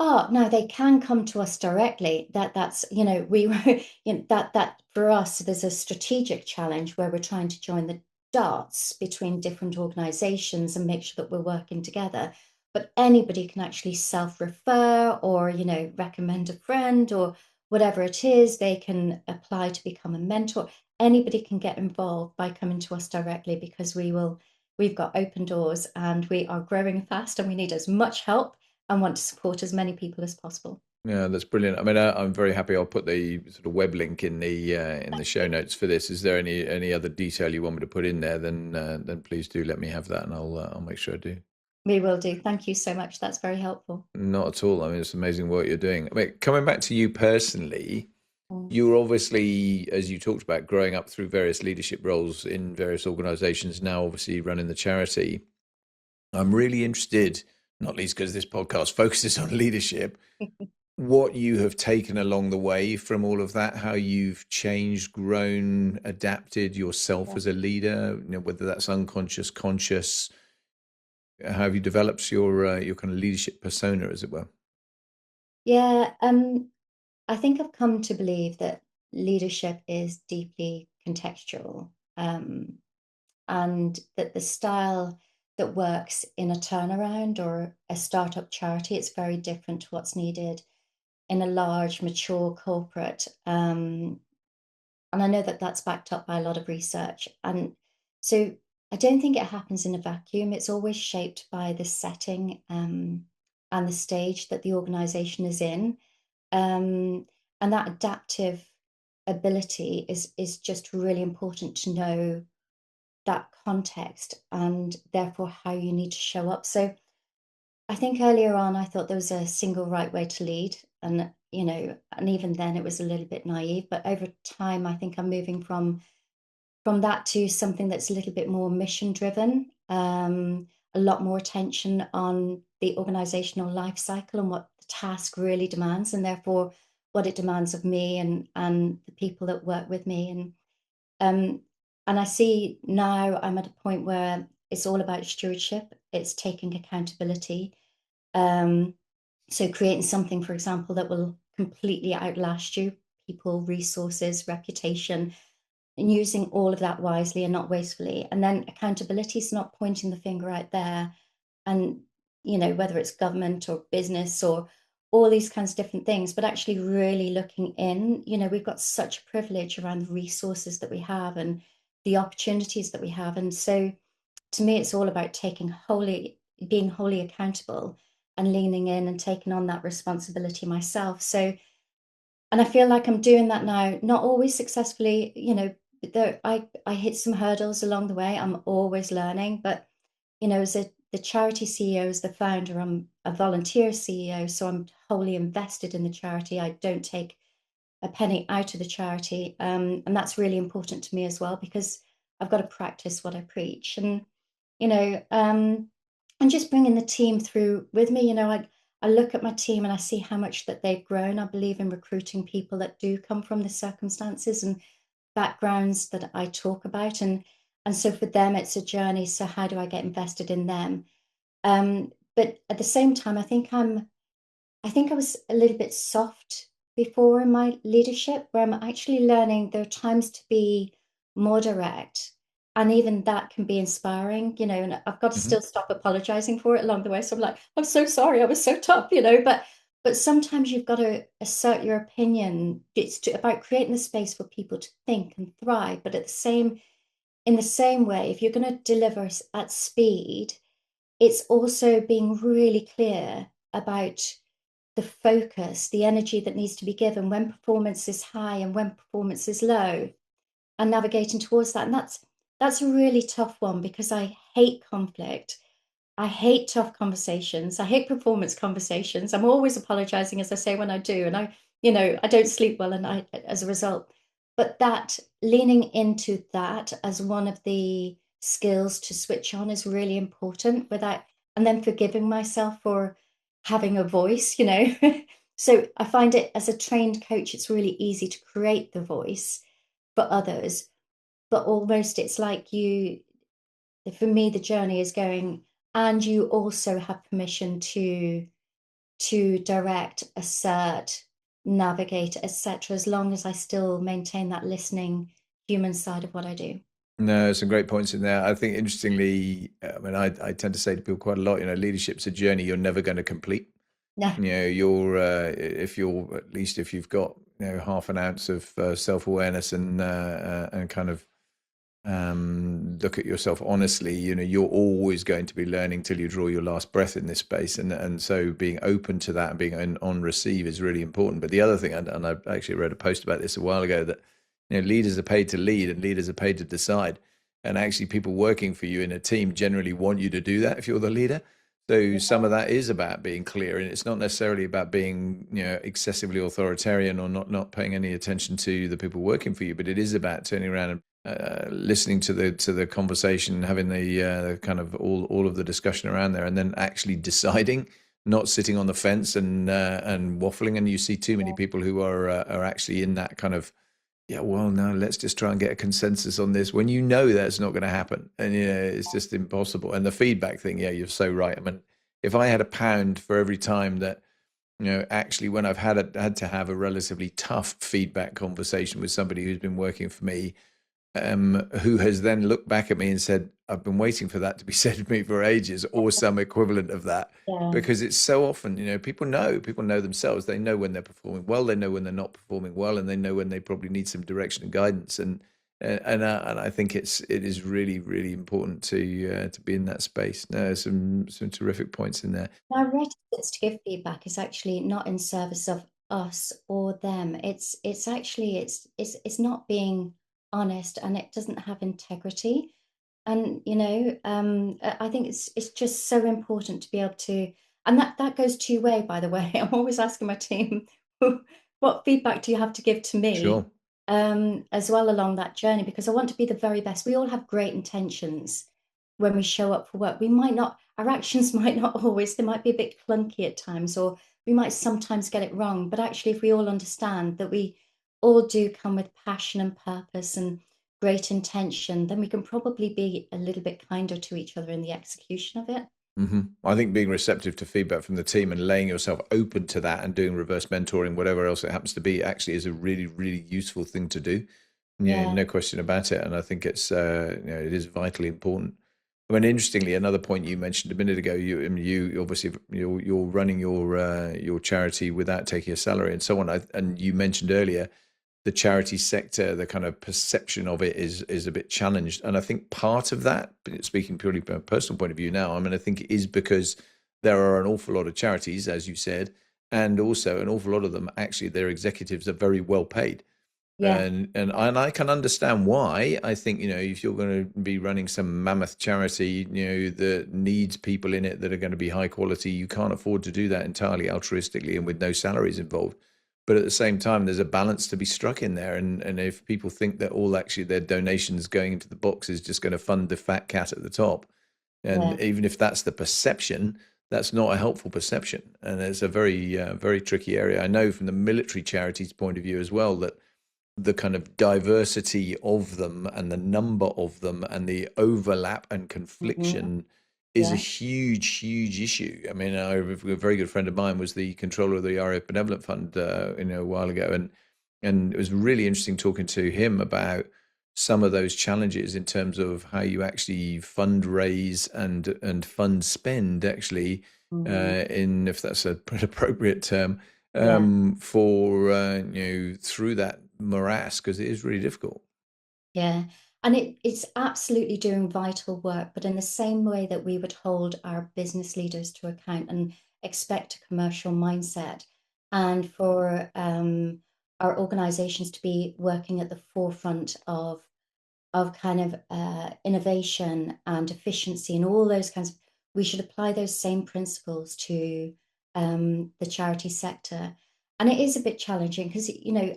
Oh, no, they can come to us directly. That's, we that for us, there's a strategic challenge where we're trying to join the dots between different organizations and make sure that we're working together. But anybody can actually self-refer or, recommend a friend or whatever it is. They can apply to become a mentor. Anybody can get involved by coming to us directly because we've got open doors and we are growing fast and we need as much help and want to support as many people as possible. Yeah, that's brilliant. I mean, I'm very happy. I'll put the sort of web link in the show notes for this. Is there any other detail you want me to put in there? Then please do let me have that, and I'll make sure I do. We will do. Thank you so much. That's very helpful. Not at all. I mean, it's amazing work you're doing. I mean, coming back to you personally, Mm. you were obviously, as you talked about, growing up through various leadership roles in various organizations, now obviously running the charity. I'm really interested, not least because this podcast focuses on leadership, what you have taken along the way from all of that, how you've changed, grown, adapted yourself Yeah. as a leader, whether that's unconscious, conscious. How have you developed your kind of leadership persona, as it were? Yeah, I think I've come to believe that leadership is deeply contextual, and that the style that works in a turnaround or a startup charity, it's very different to what's needed in a large, mature corporate. And I know that that's backed up by a lot of research. And so I don't think it happens in a vacuum. It's always shaped by the setting and the stage that the organization is in. Um, and that adaptive ability is just really important to know that context and therefore how you need to show up. So I think earlier on, I thought there was a single right way to lead. And even then it was a little bit naive. But over time, I think I'm moving from that to something that's a little bit more mission driven, a lot more attention on the organizational life cycle and what the task really demands, and therefore what it demands of me and the people that work with me. Um, and I see now I'm at a point where it's all about stewardship. It's taking accountability. Um, so creating something, for example, that will completely outlast you, people, resources, reputation, and using all of that wisely and not wastefully. And then accountability is not pointing the finger out there and, whether it's government or business or all these kinds of different things, but actually really looking in. We've got such a privilege around the resources that we have and the opportunities that we have. And so to me, it's all about being wholly accountable and leaning in and taking on that responsibility myself. So, and I feel like I'm doing that now, not always successfully, I hit some hurdles along the way. I'm always learning, but as the charity CEO, as the founder, I'm a volunteer CEO, so I'm wholly invested in the charity. I don't take a penny out of the charity, and that's really important to me as well because I've got to practice what I preach, and you know, um, and just bringing the team through with me. I look at my team and I see how much that they've grown. I believe in recruiting people that do come from the circumstances and backgrounds that I talk about, and so for them it's a journey. So how do I get invested in them? But at the same time, I think I was a little bit soft before in my leadership, where I'm actually learning there are times to be more direct. And even that can be inspiring, and I've got to Hmm. still stop apologizing for it along the way. So I'm like, I'm so sorry, I was so tough, but sometimes you've got to assert your opinion. About creating the space for people to think and thrive. But in the same way, if you're going to deliver at speed, it's also being really clear about the focus, the energy that needs to be given when performance is high and when performance is low, and navigating towards that. And that's a really tough one because I hate conflict. I hate tough conversations. I hate performance conversations. I'm always apologizing, as I say, when I do, and I don't sleep well, and I as a result. But that leaning into that as one of the skills to switch on is really important. And then forgiving myself for having a voice, So I find it as a trained coach, it's really easy to create the voice for others, but almost it's like for me, the journey is going, and you also have permission to direct, assert, navigate, etc., as long as I still maintain that listening human side of what I do. No, some great points in there. I think interestingly, I mean, I tend to say to people quite a lot, leadership's a journey you're never going to complete. Yeah, You're if you're at least if you've got half an ounce of self-awareness and kind of look at yourself honestly, you're always going to be learning till you draw your last breath in this space, and so being open to that and being on receive is really important. But the other thing, and I actually read a post about this a while ago, that leaders are paid to lead and leaders are paid to decide, and actually people working for you in a team generally want you to do that if you're the leader. So some of that is about being clear, and it's not necessarily about being, excessively authoritarian or not paying any attention to the people working for you, but it is about turning around and listening to the conversation, having the kind of all of the discussion around there, and then actually deciding, not sitting on the fence and waffling. And you see too many yeah, people who are actually in that kind of, yeah, well, no, let's just try and get a consensus on this, when that's not going to happen, and it's just impossible. And the feedback thing, yeah, you're so right. I mean, if I had a pound for every time that actually when I've had to have a relatively tough feedback conversation with somebody who's been working for me, who has then looked back at me and said, I've been waiting for that to be said to me for ages, or some equivalent of that. yeah, Because it's so often, people know themselves. They know when they're performing well, they know when they're not performing well, and they know when they probably need some direction and guidance. And I think it is really, really important to be in that space. No, some terrific points in there. our reticence to give feedback is actually not in service of us or them. It's actually it's not being honest, and it doesn't have integrity. And I think it's just so important to be able to, and that goes two-way, by the way. I'm always asking my team, what feedback do you have to give to me, Sure. as well along that journey, because I want to be the very best. We all have great intentions when we show up for work. We might not, our actions might not always, they might be a bit clunky at times, or we might sometimes get it wrong. But actually, if we all understand that we all do come with passion and purpose and great intention, then we can probably be a little bit kinder to each other in the execution of it. I think being receptive to feedback from the team and laying yourself open to that and doing reverse mentoring, whatever else it happens to be, actually is a really, really useful thing to do. Yeah, Yeah. no question about it. And I think it is vitally important. I mean, interestingly, another point you mentioned a minute ago, I mean, you obviously you're running your charity without taking a salary and so on. And you mentioned earlier the charity sector, the kind of perception of it is a bit challenged. And I think part of that, speaking purely from a personal point of view now, I mean, I think it is because there are an awful lot of charities, as you said, and also an awful lot of them, actually, their executives are very well paid. Yeah. And I can understand why. I think, if you're going to be running some mammoth charity, that needs people in it that are going to be high quality, you can't afford to do that entirely altruistically and with no salaries involved. But at the same time, there's a balance to be struck in there. And if people think that all actually their donations going into the box is just going to fund the fat cat at the top, Yeah. and even if that's the perception, that's not a helpful perception. And it's a very, very tricky area. I know from the military charities point of view as well that the kind of diversity of them and the number of them and the overlap and Hmm. confliction is a Yeah. huge, huge issue. I mean, a very good friend of mine was the controller of the RAF Benevolent Fund, a while ago, and it was really interesting talking to him about some of those challenges in terms of how you actually fundraise and fund spend actually, Hmm. in, if that's an appropriate term, Yeah. for through that morass, because it is really difficult. Yeah. And it's absolutely doing vital work, but in the same way that we would hold our business leaders to account and expect a commercial mindset, and for our organizations to be working at the forefront of kind of innovation and efficiency and all those kinds of, we should apply those same principles to the charity sector. And it is a bit challenging because,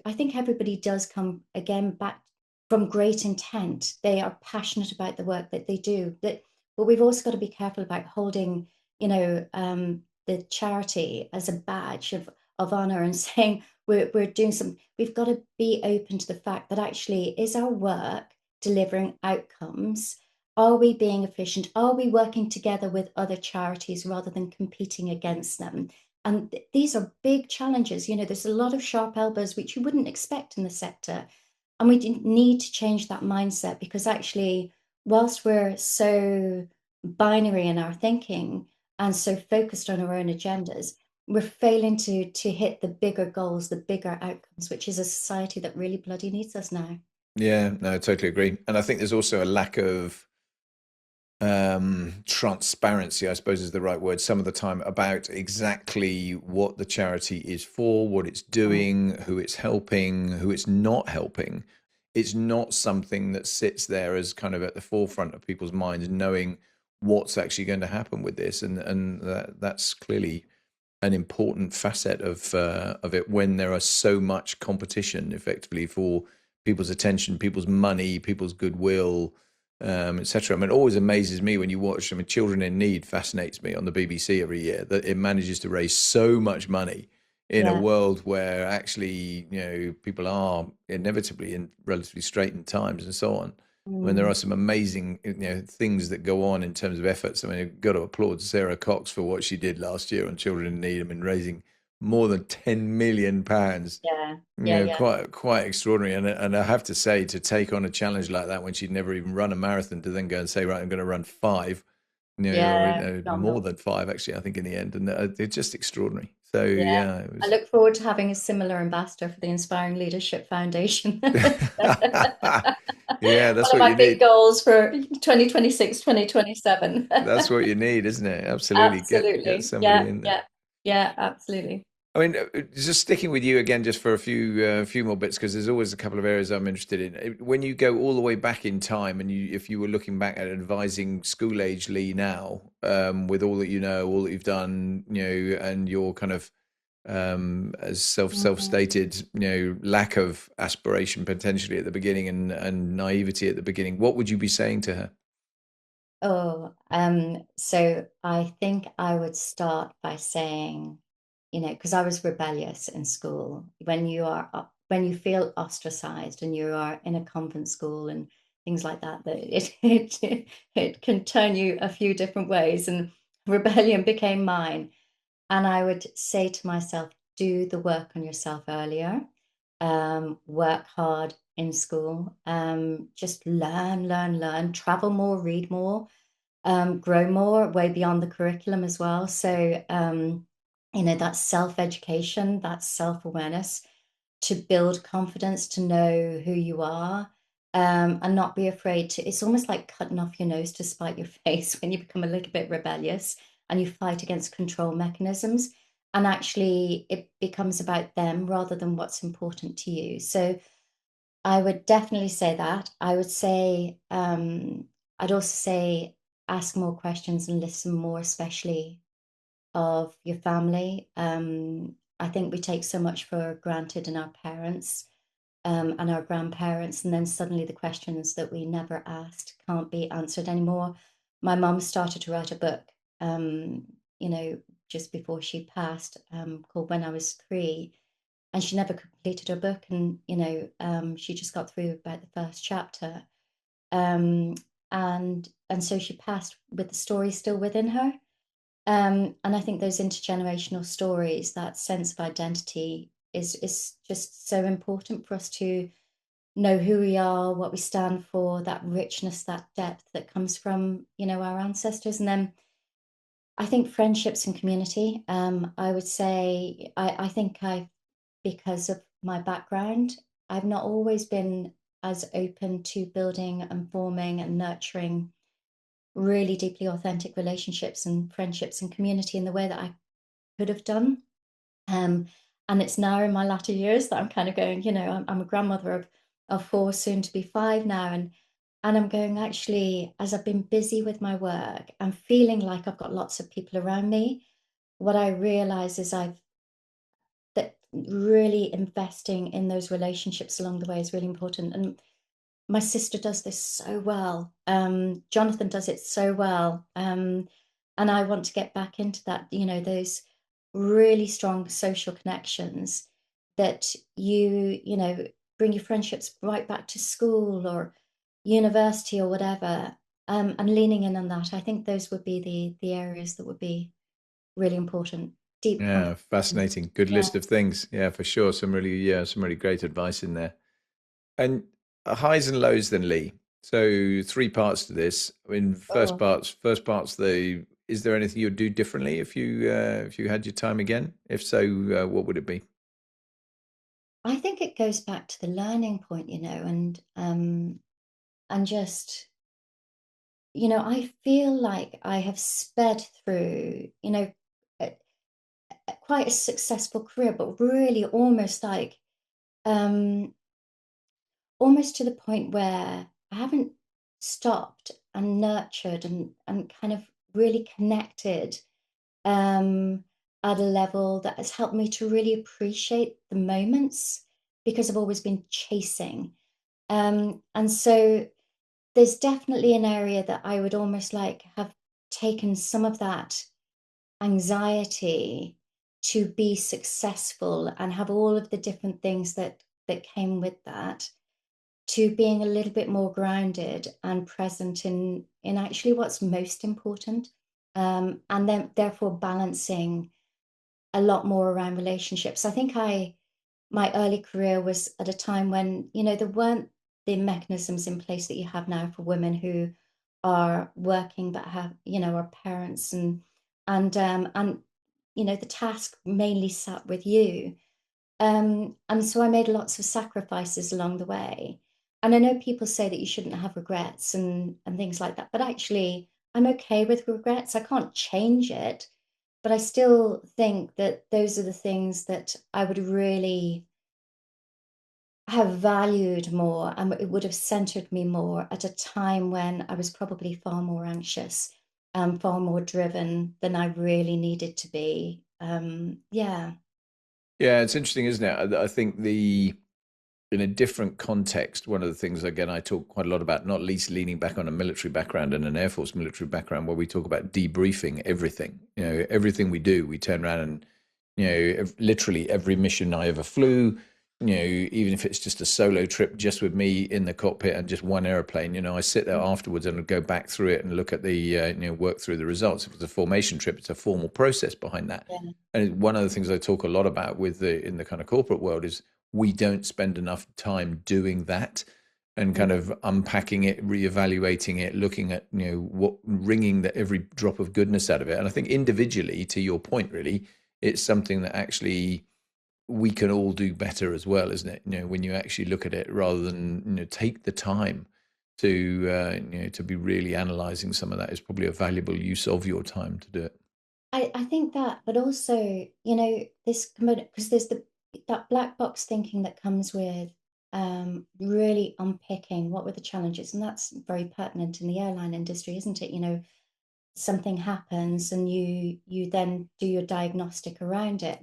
I think everybody does come again back from great intent. They are passionate about the work that they do. But we've also got to be careful about holding, the charity as a badge of honor and saying we're doing some, we've got to be open to the fact that actually, is our work delivering outcomes? Are we being efficient? Are we working together with other charities rather than competing against them? And these are big challenges. There's a lot of sharp elbows which you wouldn't expect in the sector. And we need to change that mindset, because actually, whilst we're so binary in our thinking and so focused on our own agendas, we're failing to hit the bigger goals, the bigger outcomes, which is a society that really bloody needs us now. Yeah, no, I totally agree. And I think there's also a lack of transparency, I suppose is the right word, some of the time about exactly what the charity is for, what it's Mm, doing, who it's helping, who it's not helping. It's not something that sits there as kind of at the forefront of people's minds, knowing what's actually going to happen with this, and that's clearly an important facet of it when there are so much competition, effectively, for people's attention, people's money, people's goodwill, etc. I mean, it always amazes me when you watch. I mean, Children in Need fascinates me on the BBC every year, that it manages to raise so much money in a yeah. world where actually, people are inevitably in relatively straitened times and so on. I mean, there Mm, are some amazing, things that go on in terms of efforts. I mean, you've got to applaud Sarah Cox for what she did last year on Children in Need. I mean, raising more than £10 million, yeah. Yeah. Yeah. quite extraordinary. And I have to say, to take on a challenge like that when she'd never even run a marathon, to then go and say, right, I'm going to run five, or Yeah. more Phenomenal. than five, actually, I think in the end, and it's just extraordinary. So Yeah. yeah, it I was. look forward to having a similar ambassador for the Inspiring Leadership Foundation. Yeah, One that's of what my you big need. goals for 2026, 2027. That's what you need, isn't it? Absolutely. Get Absolutely. somebody Yeah, in there. yeah, yeah, absolutely. I mean, just sticking with you again, just for a few more bits, because there's always a couple of areas I'm interested in. When you go all the way back in time, and if you were looking back at advising school age Leigh now, with all that you know, all that you've done, and your kind of, as self Mhm. stated, lack of aspiration potentially at the beginning, and naivety at the beginning, what would you be saying to her? So I think I would start by saying, because I was rebellious in school. When you feel ostracized and you are in a convent school and things like that, that it can turn you a few different ways, and rebellion became mine. And I would say to myself, do the work on yourself earlier, work hard in school, just learn, travel more, read more, grow more, way beyond the curriculum as well. So, that's self education, that's self awareness, to build confidence, to know who you are, and not be afraid to. It's almost like cutting off your nose to spite your face when you become a little bit rebellious and you fight against control mechanisms. And actually, it becomes about them rather than what's important to you. So, I would definitely say that. I'd also say ask more questions and listen more, especially of your family. I think we take so much for granted in our parents, and our grandparents, and then suddenly the questions that we never asked can't be answered anymore. My mum started to write a book, um, you know, just before she passed, called When I Was Three, and she never completed her book, and she just got through about the first chapter, um, and so she passed with the story still within her. And I think those intergenerational stories, that sense of identity, is just so important for us to know who we are, what we stand for, that richness, that depth that comes from our ancestors. And then I think friendships and community. I would say I think because of my background, I've not always been as open to building and forming and nurturing really deeply authentic relationships and friendships and community in the way that I could have done. Um, and it's now in my latter years that I'm kind of going, I'm a grandmother of four, soon to be five now. And I'm going, actually, as I've been busy with my work, I'm feeling like I've got lots of people around me. What I realize is that really investing in those relationships along the way is really important. And my sister does this so well. Jonathan does it so well. And I want to get back into that, those really strong social connections that you know, bring your friendships right back to school or university or whatever, and leaning in on that. I think those would be the areas that would be really important. Deep Yeah, conversation. fascinating. Good Yeah. list of things. Yeah, for sure. Some really great advice in there. And highs and lows then, Leigh. So three parts to this. I mean, Oh, first part's the, is there anything you'd do differently if you had your time again? If so, what would it be? I think it goes back to the learning point, and just, I feel like I have sped through, a, quite a successful career, but really um, almost to the point where I haven't stopped and nurtured and kind of really connected, um, at a level that has helped me to really appreciate the moments because I've always been chasing. And so there's definitely an area that I would almost like have taken some of that anxiety to be successful and have all of the different things that came with that, to being a little bit more grounded and present in actually what's most important, and then therefore balancing a lot more around relationships. I think my early career was at a time when, there weren't the mechanisms in place that you have now for women who are working but have, are parents, and the task mainly sat with you. And so I made lots of sacrifices along the way. And I know people say that you shouldn't have regrets and things like that, but actually I'm okay with regrets. I can't change it, but I still think that those are the things that I would really have valued more, and it would have centered me more at a time when I was probably far more anxious, far more driven than I really needed to be. Yeah. Yeah, it's interesting, isn't it? I think the in a different context, one of the things again I talk quite a lot about, not least leaning back on a military background and an Air Force military background, where we talk about debriefing everything. You know, everything we do, we turn around and literally every mission I ever flew, even if it's just a solo trip, just with me in the cockpit and just one airplane, I sit there afterwards and go back through it and look at the, work through the results. If it's a formation trip, it's a formal process behind that. Yeah. And one of the things I talk a lot about in the kind of corporate world is we don't spend enough time doing that and kind of unpacking it, reevaluating it, looking at, what wringing the every drop of goodness out of it. And I think individually, to your point, really, it's something that actually we can all do better as well, isn't it? When you actually look at it, rather than take the time to to be really analyzing some of that, is probably a valuable use of your time to do it. I think that, but also, this component, because there's that black box thinking that comes with, really unpicking what were the challenges, and that's very pertinent in the airline industry, isn't it? Something happens and you then do your diagnostic around it.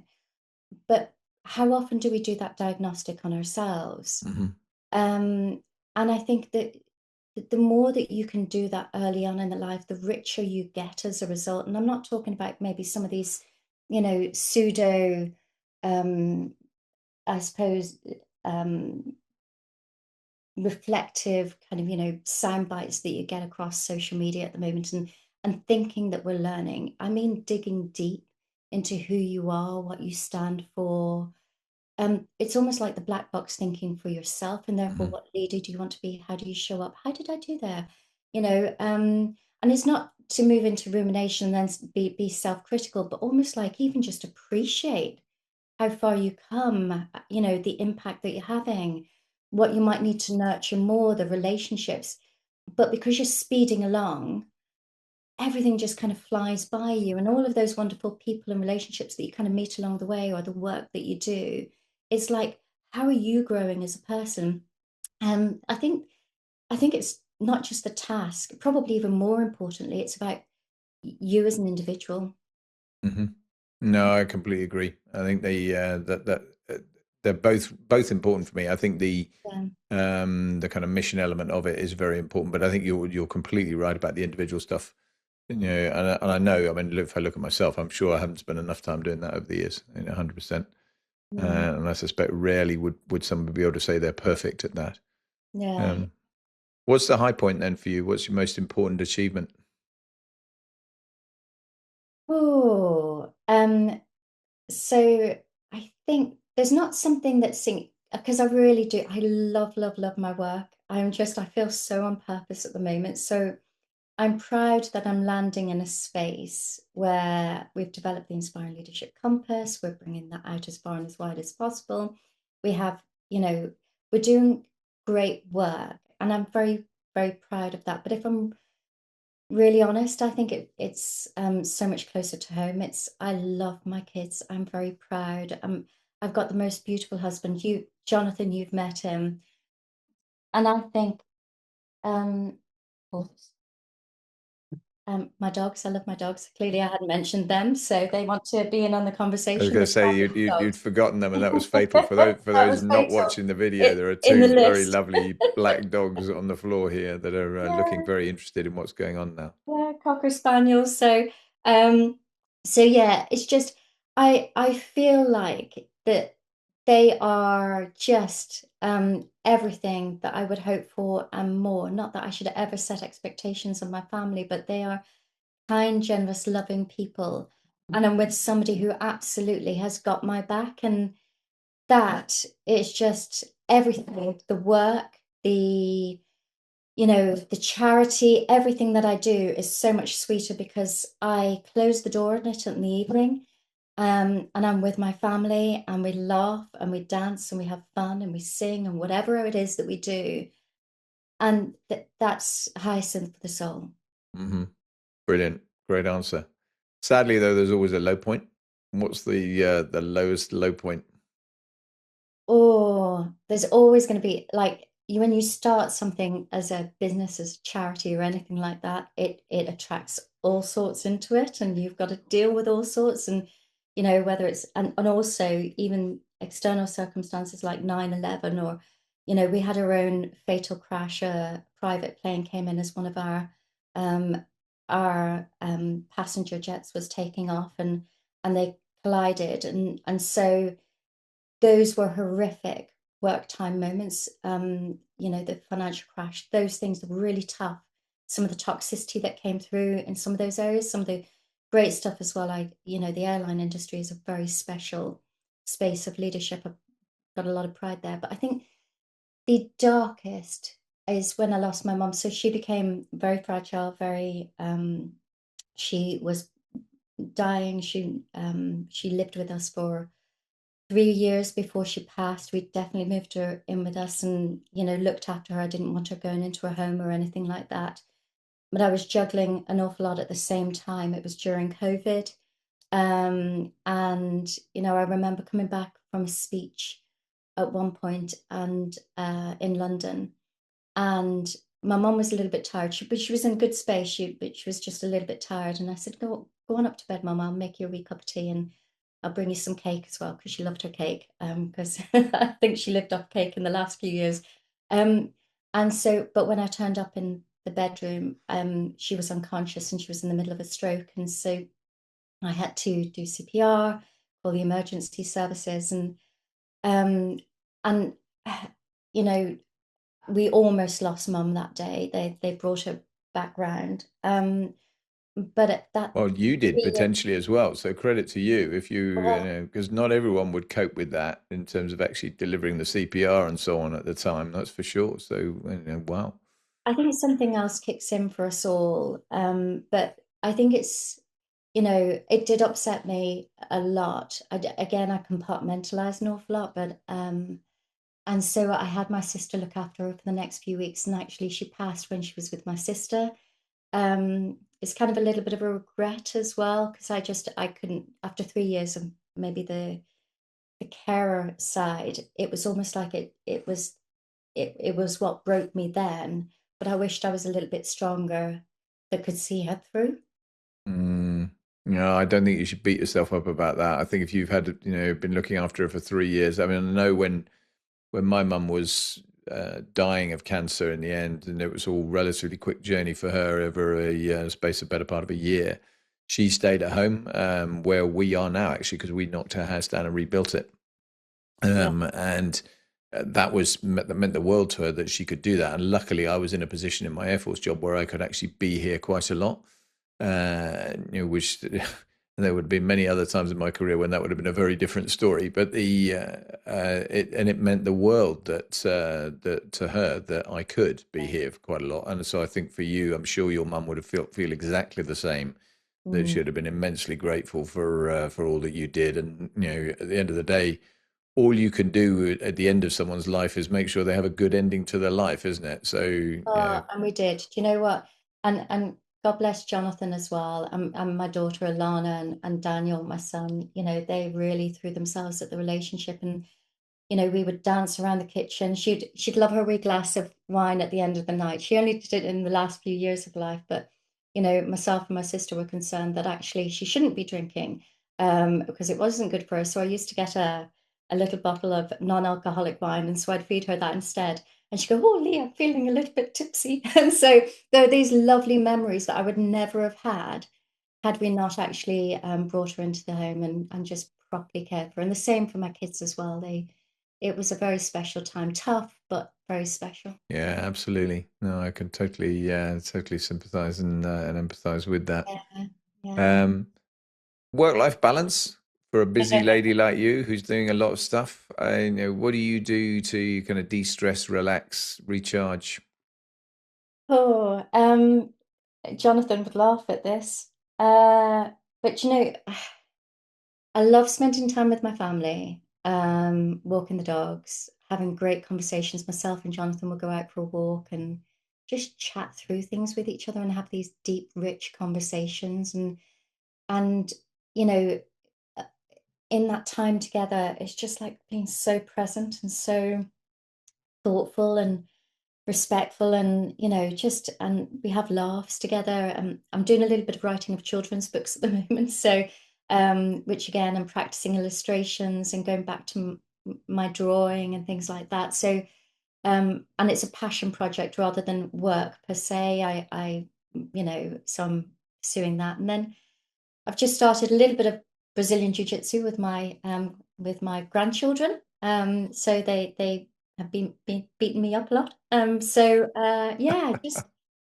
But how often do we do that diagnostic on ourselves? Hmm. Um, and I think that the more that you can do that early on in the life, the richer you get as a result. And I'm not talking about maybe some of these, pseudo, um, I suppose, um, reflective kind of, sound bites that you get across social media at the moment, and thinking that we're learning. I mean, digging deep into who you are, what you stand for. It's almost like the black box thinking for yourself, and therefore, Hmm. what leader do you want to be? How do you show up? How did I do there? And it's not to move into rumination and then be self-critical, but almost like even just appreciate how far you come, the impact that you're having, what you might need to nurture more, the relationships. But because you're speeding along, everything just kind of flies by you, and all of those wonderful people and relationships that you kind of meet along the way, or the work that you do, it's like, how are you growing as a person? I think it's not just the task, probably even more importantly, it's about you as an individual. Hmm. No, I completely agree. I think they're both important for me. I think Yeah. the kind of mission element of it is very important, but I think you're completely right about the individual stuff. And I know, I mean, if I look at myself, I'm sure I haven't spent enough time doing that over the years, 100%. Mm. And I suspect rarely would someone be able to say they're perfect at that. Yeah. Um, what's the high point then for you? What's your most important achievement? Oh, so I think there's not something that's because I really do. I love, love, love my work. I feel so on purpose at the moment. So I'm proud that I'm landing in a space where we've developed the Inspiring Leadership Compass. We're bringing that out as far and as wide as possible. We have, you know, we're doing great work, and I'm very, very proud of that. But if I'm really honest, I think it's so much closer to home. I love my kids. I'm very proud. I've got the most beautiful husband. Jonathan, you've met him, and I think um, oh, my dogs. I love my dogs. Clearly, I hadn't mentioned them, so they want to be in on the I was conversation going to as say well. The you'd dogs. forgotten them, and that was fatal for those That was not fatal. watching the video. There are In the two very list. lovely black dogs on the floor here that are looking Yeah. very interested in what's going on now. Yeah, Cocker Spaniels. Um, so yeah, it's just I feel like that they are just everything that I would hope for and more. Not that I should ever set expectations on my family, but they are kind, generous, loving people. And I'm with somebody who absolutely has got my back, and that is just everything. The work, the charity, everything that I do is so much sweeter because I close the door on it in the evening. And I'm with my family, and we laugh and we dance and we have fun and we sing and whatever it is that we do. And that's hyacinth for the soul. Hmm. Brilliant, great answer. Sadly, though, there's always a low point. What's the lowest low point? Oh, there's always going to be like when you start something as a business, as charity or anything like that, it attracts all sorts into it, and you've got to deal with all sorts, and whether it's and also even external circumstances like 9/11, or we had our own fatal crash. A private plane came in as one of um passenger jets was taking off, and they collided, and so those were horrific work time moments. The financial crash, those things were really tough. Some of the toxicity that came through in some of those areas, some of the great stuff as well. The airline industry is a very special space of leadership. I've got a lot of pride there. But I think the darkest is when I lost my mum. So she became very fragile, she was dying. She lived with us for 3 years before she passed. We definitely moved her in with us and, looked after her. I didn't want her going into a home or anything like that. But I was juggling an awful lot at the same time. It was during COVID. And, I remember coming back from a speech at one point and in London. And my mum was a little bit tired, but she was in good space. But she was just a little bit tired. And I said, go on up to bed, Mum. I'll make you a wee cup of tea, and I'll bring you some cake as well, because she loved her cake. Because I think she lived off cake in the last few years. Um, and so, but when I turned up in the bedroom, she was unconscious and she was in the middle of a stroke. And so I had to do CPR, call the emergency services, um, and you know, we almost lost Mum that day. They brought her back round. But at that Well, you did 3 years, potentially as well. So credit to you if because not everyone would cope with that in terms of actually delivering the CPR and so on at the time. That's for sure. So, wow. I think something else kicks in for us all. But I think it did upset me a lot. Again, I compartmentalized an awful lot, but and so I had my sister look after her for the next few weeks, and actually she passed when she was with my sister. It's kind of a little bit of a regret as well, because I couldn't, after 3 years of maybe the carer side, it was almost like it was what broke me then, but I wished I was a little bit stronger that could see her through. Mm, no, I don't think you should beat yourself up about that. I think if you've had, been looking after her for 3 years, I mean, I know when my mum was dying of cancer in the end, and it was all relatively quick journey for her over a space of better part of a year. She stayed at home, where we are now, actually, because we knocked her house down and rebuilt it. Yeah. And that meant the world to her that she could do that. And luckily, I was in a position in my Air Force job where I could actually be here quite a lot, which there would have been many other times in my career when that would have been a very different story. But it meant the world that to her that I could be here for quite a lot. And so I think for you, I'm sure your mum would have feel exactly the same. That she Mm. would have been immensely grateful for all that you did. And at the end of the day, all you can do at the end of someone's life is make sure they have a good ending to their life, isn't it? So, And we did. Do you know what? And God bless Jonathan as well, and my daughter Alana and Daniel, my son. They really threw themselves at the relationship, and we would dance around the kitchen. She'd love her wee glass of wine at the end of the night. She only did it in the last few years of life, but myself and my sister were concerned that actually she shouldn't be drinking, because it wasn't good for her. So I used to get a little bottle of non-alcoholic wine, and so I'd feed her that instead. And she'd go, "Oh, Leigh, I'm feeling a little bit tipsy." And so there are these lovely memories that I would never have had we not actually brought her into the home and just properly cared for her. And the same for my kids as well. It was a very special time, tough, but very special. yeah, absolutely. No, I can totally sympathize and empathize with that. Yeah, yeah. Um, Work-life balance for a busy lady like you who's doing a lot of stuff. What do you do to kind of de-stress, relax, recharge? Oh, Jonathan would laugh at this. But I love spending time with my family, walking the dogs, having great conversations. Myself and Jonathan will go out for a walk and just chat through things with each other and have these deep, rich conversations. And you know, uh, in that time together, it's just like being so present and so thoughtful and respectful, and just, and we have laughs together. I'm doing a little bit of writing of children's books at the moment, so which again, I'm practicing illustrations and going back to my drawing and things like that. So and it's a passion project rather than work per se. So I'm pursuing that. And then I've just started a little bit of Brazilian jiu-jitsu with my grandchildren. So they have been beating me up a lot. Yeah,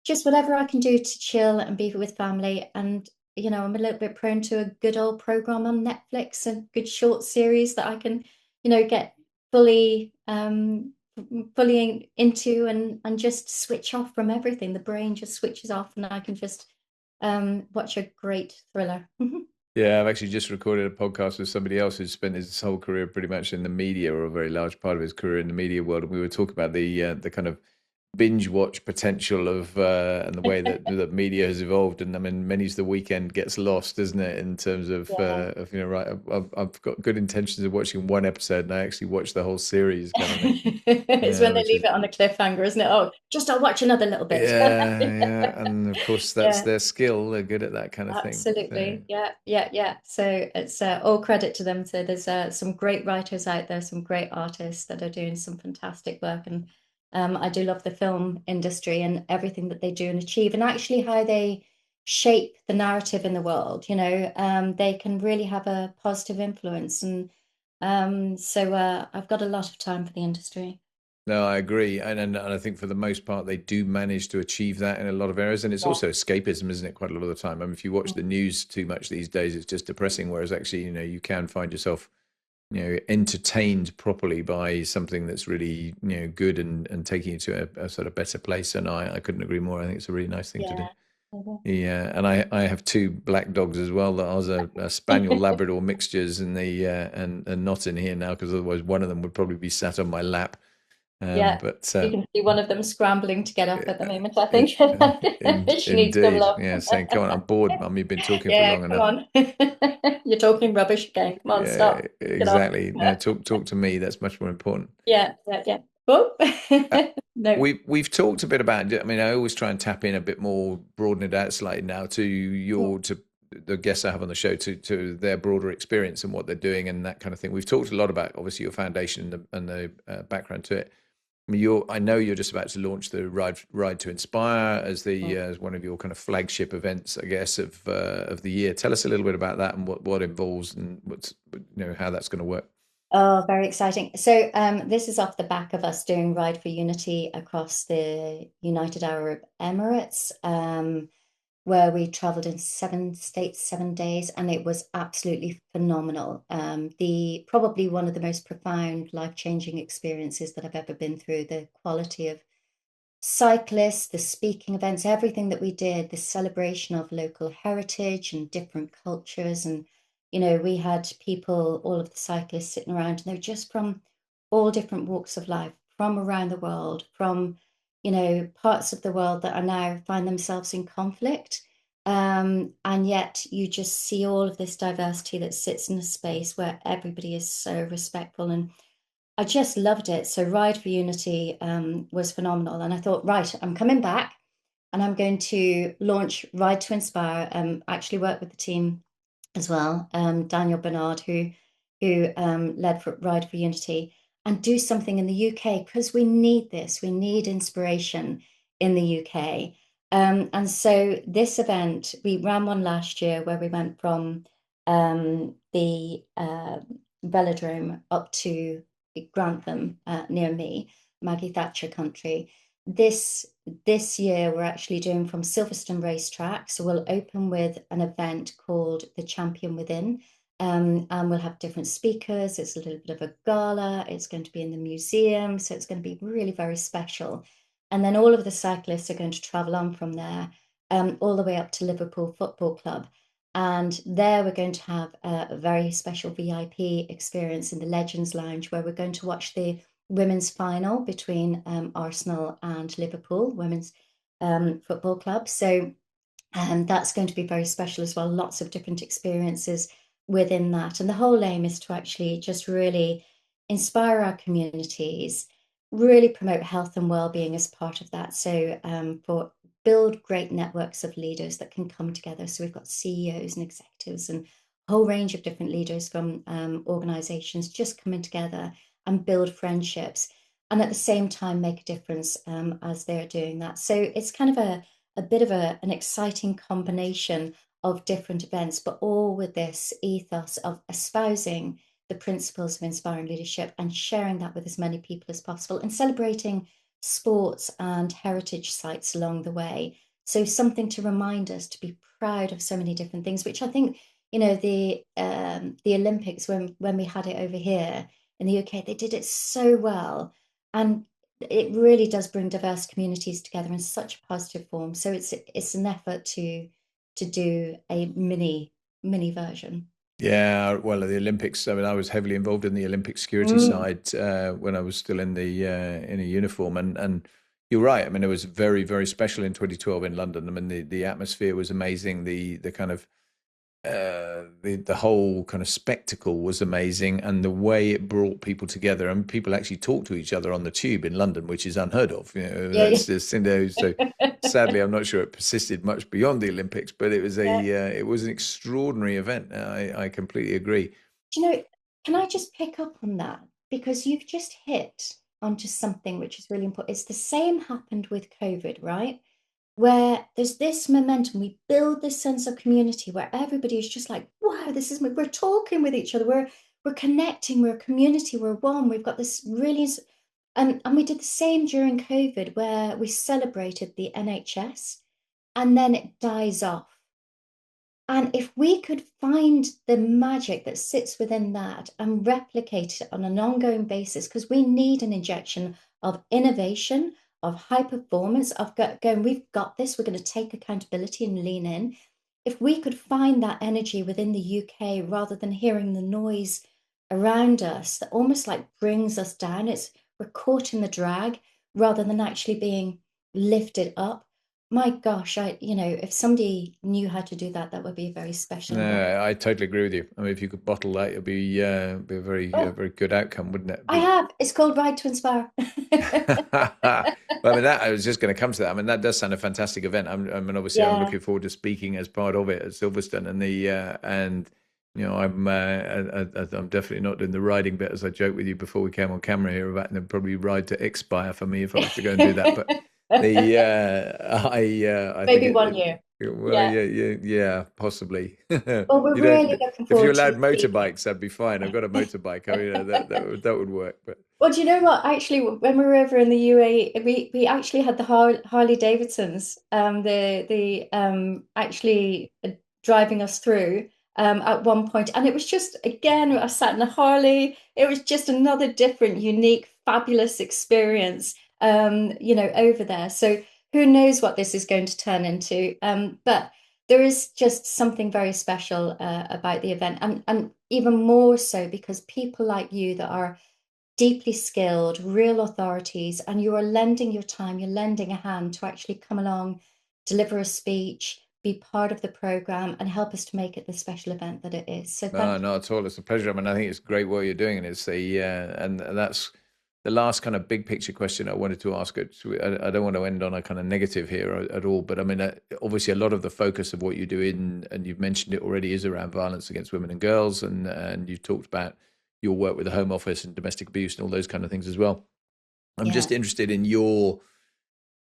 just whatever I can do to chill and be with family. And I'm a little bit prone to a good old program on Netflix, and good short series that I can, get fully fully into, and just switch off from everything. The brain just switches off, and I can just watch a great thriller. Yeah, I've actually just recorded a podcast with somebody else who's spent his whole career pretty much in the media, or a very large part of his career in the media world, and we were talking about the kind of binge watch potential of and the way that media has evolved. And I mean, many's the weekend gets lost, isn't it, in terms Yeah. of right, I've got good intentions of watching one episode and I actually watch the whole series kind of thing. It's Yeah, when they which leave is it on a cliffhanger, isn't it? Oh, just I'll watch another little bit. yeah, and of course that's Yeah, their skill. They're good at that kind of thing. So absolutely. Yeah, yeah, yeah. So it's all credit to them. So there's some great writers out there, some great artists that are doing some fantastic work. And I do love the film industry and everything that they do and achieve, and actually how they shape the narrative in the world. They can really have a positive influence. And I've got a lot of time for the industry. no, I agree, and I think for the most part they do manage to achieve that in a lot of areas, and it's Yeah. also escapism, isn't it? Quite a lot of the time. I mean, if you watch the news too much these days, it's just depressing. Whereas actually, you can find yourself, entertained properly by something that's really, good and taking you to a sort of better place. And I couldn't agree more. I think it's a really nice thing to do. Yeah. Mhm. Yeah, and I have two black dogs as well. That I was a Spaniel Labrador mixtures, and not in here now because otherwise one of them would probably be sat on my lap. Yeah, But you can see one of them scrambling to get up at the moment, I think. it, She needs some indeed, love. yeah, saying, "Come on, I'm bored, Mum. You've been talking for Yeah, long come enough." on. You're talking rubbish again. Come on, Yeah, stop. Get off. exactly. No, talk to me. That's much more important. Yeah, yeah, yeah. Oh, Uh, no. we've talked a bit about. I mean, I always try and tap in a bit more, broaden it out slightly now to the guests I have on the show, to their broader experience and what they're doing and that kind of thing. We've talked a lot about obviously your foundation and the background to it. I know you're just about to launch the Ride to Inspire as the as one of your kind of flagship events, I guess, of the year. Tell us a little bit about that and what involves and how that's going to work. Oh, very exciting. So this is off the back of us doing Ride for Unity across the United Arab Emirates, where we traveled in 7 states, 7 days, and it was absolutely phenomenal. The probably one of the most profound, life-changing experiences that I've ever been through. The quality of cyclists, the speaking events, everything that we did, the celebration of local heritage and different cultures. And, we had people, all of the cyclists sitting around, and they're just from all different walks of life, from around the world, from, parts of the world that are now find themselves in conflict. And yet you just see all of this diversity that sits in a space where everybody is so respectful, and I just loved it. So Ride for Unity was phenomenal. And I thought, right, I'm coming back and I'm going to launch Ride to Inspire. Actually work with the team as well, Daniel Bernard, who led for Ride for Unity, and do something in the UK because we need this. We need inspiration in the UK. And so this event, we ran one last year where we went from the velodrome up to Grantham, near me, Maggie Thatcher country. This year we're actually doing from Silverstone racetrack. So we'll open with an event called The Champion Within. And we'll have different speakers. It's a little bit of a gala. It's going to be in the museum. So it's going to be really very special. And then all of the cyclists are going to travel on from there, all the way up to Liverpool Football Club. And there we're going to have a very special VIP experience in the Legends Lounge, where we're going to watch the women's final between Arsenal and Liverpool Women's Football Club. So that's going to be very special as well. Lots of different experiences within that. And the whole aim is to actually just really inspire our communities, really promote health and well-being as part of that. So for build great networks of leaders that can come together. So we've got CEOs and executives and a whole range of different leaders from organizations just coming together and build friendships, and at the same time make a difference as they're doing that. So it's kind of a bit of an exciting combination of different events, but all with this ethos of espousing the principles of inspiring leadership and sharing that with as many people as possible, and celebrating sports and heritage sites along the way. So something to remind us to be proud of so many different things, which I think, the Olympics, when we had it over here in the UK, they did it so well. And it really does bring diverse communities together in such a positive form. So it's an effort to do a mini version. Yeah, well, the Olympics. I mean, I was heavily involved in the Olympic security Mm. side when I was still in a uniform, and you're right. I mean, it was very, very special in 2012 in London. I mean, the atmosphere was amazing. The kind of the whole kind of spectacle was amazing, and the way it brought people together, and people actually talked to each other on the tube in London, which is unheard of. Yeah, That's just so. Sadly, I'm not sure it persisted much beyond the Olympics, but yeah. it was an extraordinary event. I completely agree. Do can I just pick up on that? Because you've just hit onto something which is really important. It's the same happened with COVID, right? Where there's this momentum, we build this sense of community where everybody is just like, wow, this is, we're talking with each other, we're connecting, we're a community, we're one. We've got this really, and we did the same during COVID, where we celebrated the NHS and then it dies off. And if we could find the magic that sits within that and replicate it on an ongoing basis, because we need an injection of innovation, of high performance, of going, we've got this, we're going to take accountability and lean in. If we could find that energy within the UK rather than hearing the noise around us that almost like brings us down, we're caught in the drag rather than actually being lifted up. My gosh, if somebody knew how to do that, that would be a very special event. No, I totally agree with you. I mean, if you could bottle that, it'd be a Oh, very good outcome, wouldn't it? I have. It's called Ride to Inspire. Well, I mean, that I was just going to come to that. I mean, that does sound a fantastic event. I mean, obviously, I'm Yeah. looking forward to speaking as part of it at Silverstone, and I'm definitely not doing the riding bit, as I joked with you before we came on camera here about, and probably ride to expire for me if I was to go and do that. But I think Maybe one year. well, Yeah. yeah, possibly. Well, we're You really don't, looking if you forward to allowed the speaking. motorbikes, that'd be fine. I've got a motorbike. I mean, that would work. But Well, do you know what? Actually, when we were over in the UAE, we actually had the Harley Davidsons, the actually driving us through at one point, and it was just again, I sat in a Harley. It was just another different, unique, fabulous experience, over there. So who knows what this is going to turn into? But there is just something very special about the event, and even more so because people like you that are deeply skilled, real authorities, and you are lending your time, you're lending a hand to actually come along, deliver a speech, be part of the program, and help us to make it the special event that it is. So no, thank you. not at all. It's a pleasure. I mean, I think it's great what you're doing, and it's and that's the last kind of big picture question I wanted to ask. I don't want to end on a kind of negative here at all, but I mean, obviously, a lot of the focus of what you do and you've mentioned it already, is around violence against women and girls, and you've talked about your work with the Home Office and domestic abuse and all those kind of things as well. I'm Yeah. just interested in your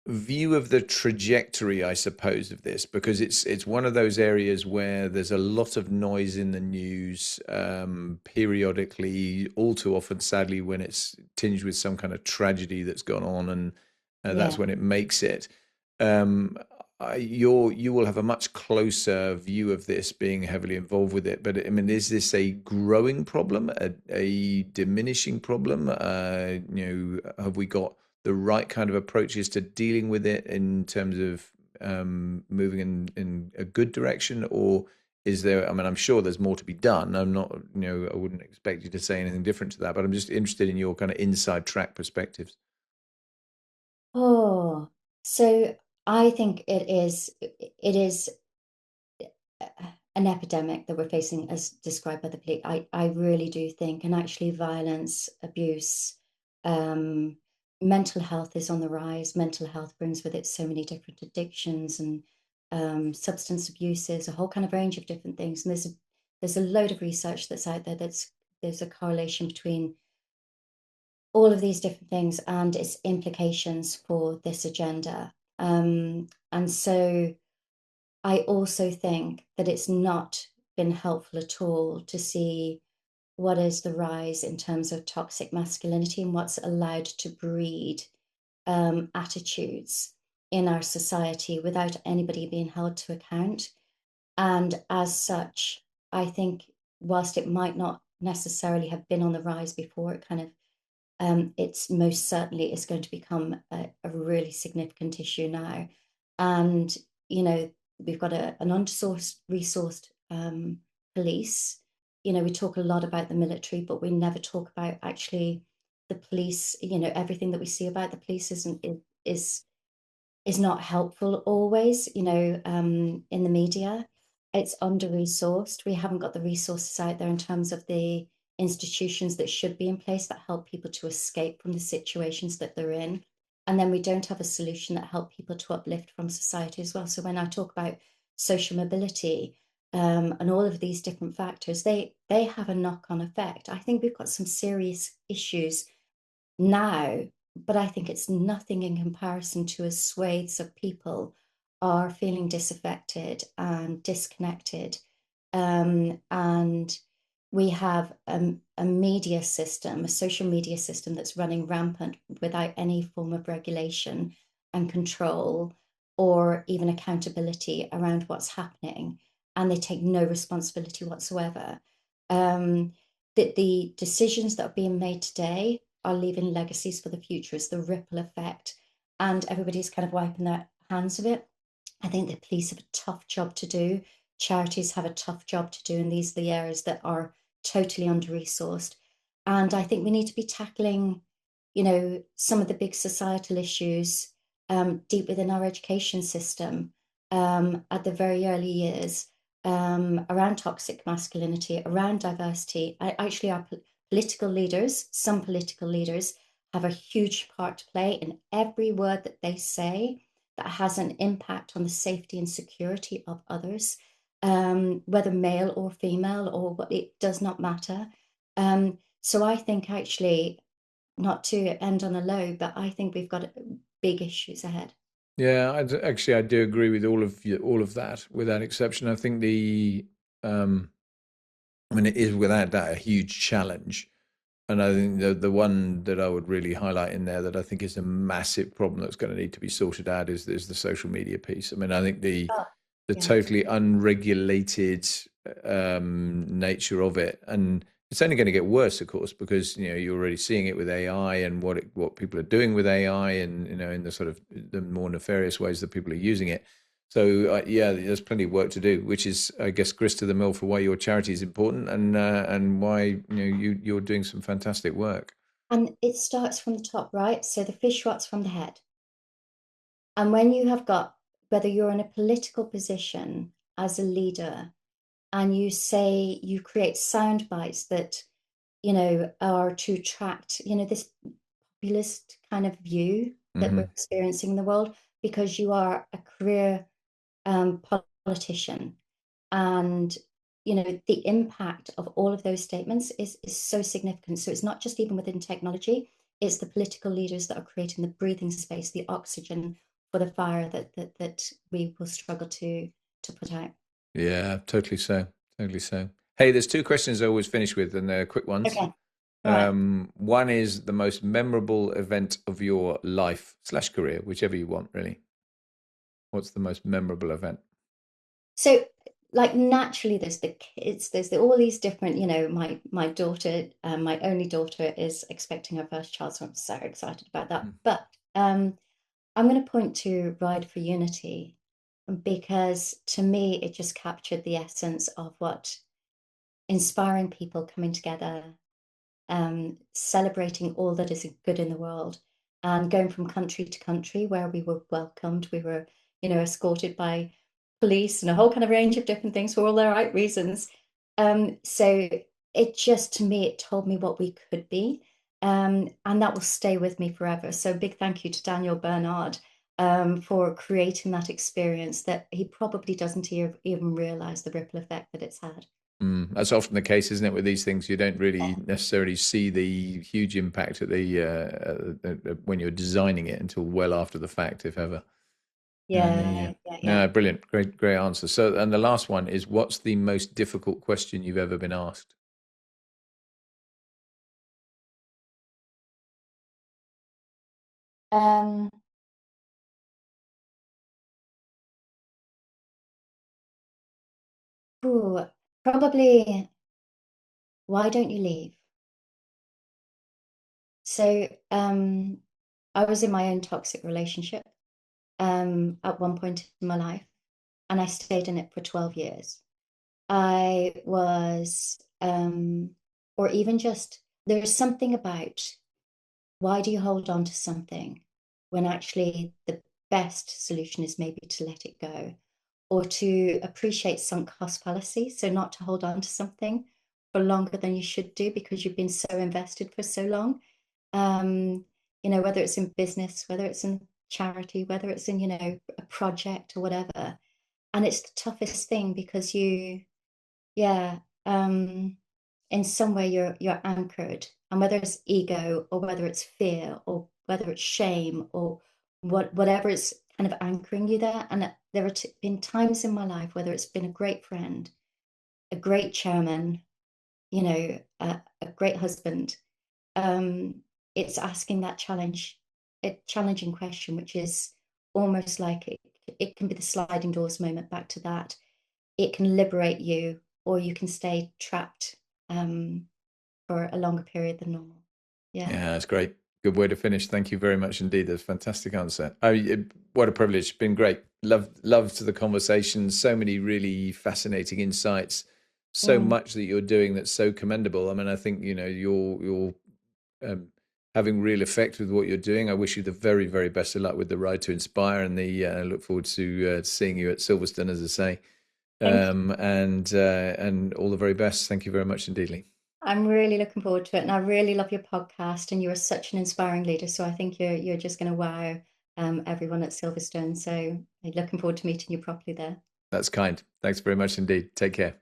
view of the trajectory, I suppose, of this, because it's one of those areas where there's a lot of noise in the news periodically, all too often, sadly, when it's tinged with some kind of tragedy that's gone on, and that's Yeah. when it makes it. Um, you will have a much closer view of this, being heavily involved with it. But I mean, is this a growing problem, a diminishing problem? Have we got the right kind of approaches to dealing with it in terms of moving in a good direction, or is there? I mean, I'm sure there's more to be done. I'm not, I wouldn't expect you to say anything different to that, but I'm just interested in your kind of inside track perspectives. Oh, so I think it is an epidemic that we're facing as described by the police. I really do think, and actually violence, abuse, um, mental health is on the rise. Mental health brings with it so many different addictions and substance abuses, a whole kind of range of different things. And there's a load of research that's out there there's a correlation between all of these different things and its implications for this agenda. And so I also think that it's not been helpful at all to see what is the rise in terms of toxic masculinity and what's allowed to breed attitudes in our society without anybody being held to account. And as such, I think whilst it might not necessarily have been on the rise before, it's most certainly is going to become a really significant issue now. And, you know, we've got an under-sourced, resourced police. We talk a lot about the military, but we never talk about actually the police. Everything that we see about the police is is not helpful always, in the media. It's under-resourced. We haven't got the resources out there in terms of the institutions that should be in place that help people to escape from the situations that they're in. And then we don't have a solution that help people to uplift from society as well. So when I talk about social mobility, and all of these different factors, they have a knock-on effect. I think we've got some serious issues now, but I think it's nothing in comparison to as swathes of people are feeling disaffected and disconnected. And we have a media system, a social media system that's running rampant without any form of regulation and control or even accountability around what's happening. And they take no responsibility whatsoever. That the decisions that are being made today are leaving legacies for the future. It's the ripple effect, and everybody's kind of wiping their hands of it. I think the police have a tough job to do. Charities have a tough job to do, and these are the areas that are totally under-resourced. And I think we need to be tackling, some of the big societal issues deep within our education system at the very early years around toxic masculinity, around diversity. Actually, our political leaders, some political leaders, have a huge part to play in every word that they say that has an impact on the safety and security of others. whether male or female or what, it does not matter. So I think actually, not to end on a low, but I think we've got big issues ahead. Yeah, actually, I do agree with all of that, without exception. I think um, I mean, it is without doubt a huge challenge. And I think the one that I would really highlight in there that I think is a massive problem that's going to need to be sorted out is the social media piece. I mean, I think Oh, the yeah. totally unregulated nature of it, and it's only going to get worse, of course, because you're already seeing it with AI and what people are doing with AI, and in the sort of the more nefarious ways that people are using it. So yeah, there's plenty of work to do, which is, I guess, grist to the mill for why your charity is important, and why you're doing some fantastic work. And it starts from the top, right? So the fish rots from the head. And when you have got, whether you're in a political position as a leader, and you say you create sound bites that, are to attract, this populist kind of view that we're Hmm. experiencing in the world, because you are a career politician. And, the impact of all of those statements is so significant. So it's not just even within technology, it's the political leaders that are creating the breathing space, the oxygen for the fire that we will struggle to put out. Yeah, totally so. Totally so. Hey, there's two questions I always finish with, and they're quick ones. Okay. All right. One is the most memorable event of your life slash career, whichever you want, really. What's the most memorable event? So, like, naturally, there's the kids, all these different, my daughter, my only daughter is expecting her first child, so I'm so excited about that. Mm. But I'm going to point to Ride for Unity, because to me, it just captured the essence of what inspiring people coming together, celebrating all that is good in the world, and going from country to country where we were welcomed. We were, escorted by police and a whole kind of range of different things for all the right reasons. So it just, to me, it told me what we could be. And that will stay with me forever. So big thank you to Daniel Bernard, for creating that experience that he probably doesn't even realize the ripple effect that it's had. Mm. That's often the case, isn't it? With these things, you don't really Yeah. necessarily see the huge impact when you're designing it until well after the fact, if ever. Yeah. Yeah, yeah, yeah. No, brilliant. Great, great answer. So, and the last one is, what's the most difficult question you've ever been asked? Um, ooh, probably, why don't you leave? So, I was in my own toxic relationship, at one point in my life, and I stayed in it for 12 years. I was, or even just, there's something about, why do you hold on to something when actually the best solution is maybe to let it go, or to appreciate sunk cost fallacy? So not to hold on to something for longer than you should do because you've been so invested for so long. Um, whether it's in business, whether it's in charity, whether it's in, a project or whatever. And it's the toughest thing because yeah, in some way you're anchored, and whether it's ego or whether it's fear or whether it's shame or whatever is kind of anchoring you there. And there have been times in my life, whether it's been a great friend, a great chairman, a great husband, um, it's asking that a challenging question, which is almost like it can be the sliding doors moment back to that. It can liberate you, or you can stay trapped, for a longer period than normal. Yeah. Yeah, that's great. Good way to finish. Thank you very much indeed. That's a fantastic answer. Oh, what a privilege. Been great. Love to the conversation. So many really fascinating insights. So Mm. much that you're doing that's so commendable. I mean, I think you're um, having real effect with what you're doing. I wish you the very, very best of luck with the Ride to Inspire, and I look forward to seeing you at Silverstone, as I say. Thank you. And all the very best. Thank you very much indeed, Lee. I'm really looking forward to it, and I really love your podcast. And you are such an inspiring leader. So I think you're just going to wow, everyone at Silverstone. So I'm looking forward to meeting you properly there. That's kind. Thanks very much indeed. Take care.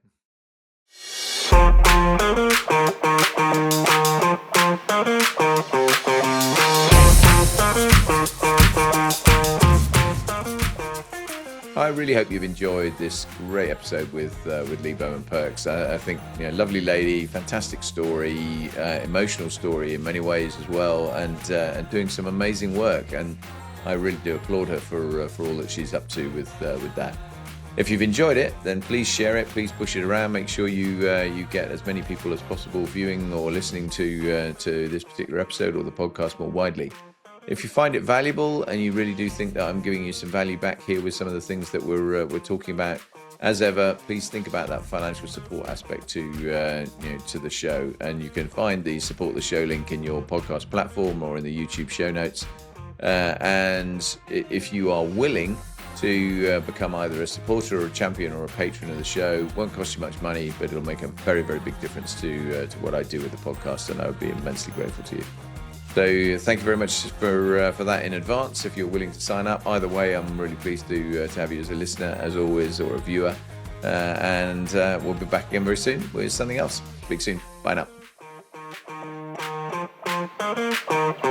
I really hope you've enjoyed this great episode with Leigh Bowman-Perks. I think, lovely lady, fantastic story, emotional story in many ways as well, and doing some amazing work. And I really do applaud her for all that she's up to with that. If you've enjoyed it, then please share it. Please push it around. Make sure you get as many people as possible viewing or listening to this particular episode or the podcast more widely. If you find it valuable and you really do think that I'm giving you some value back here with some of the things that we're talking about, as ever, please think about that financial support aspect to the show. And you can find the support the show link in your podcast platform or in the YouTube show notes. And if you are willing to become either a supporter or a champion or a patron of the show, it won't cost you much money, but it'll make a very, very big difference to what I do with the podcast, and I would be immensely grateful to you. So thank you very much for that in advance. If you're willing to sign up, either way, I'm really pleased to have you as a listener, as always, or a viewer. And we'll be back again very soon with something else. Speak soon. Bye now.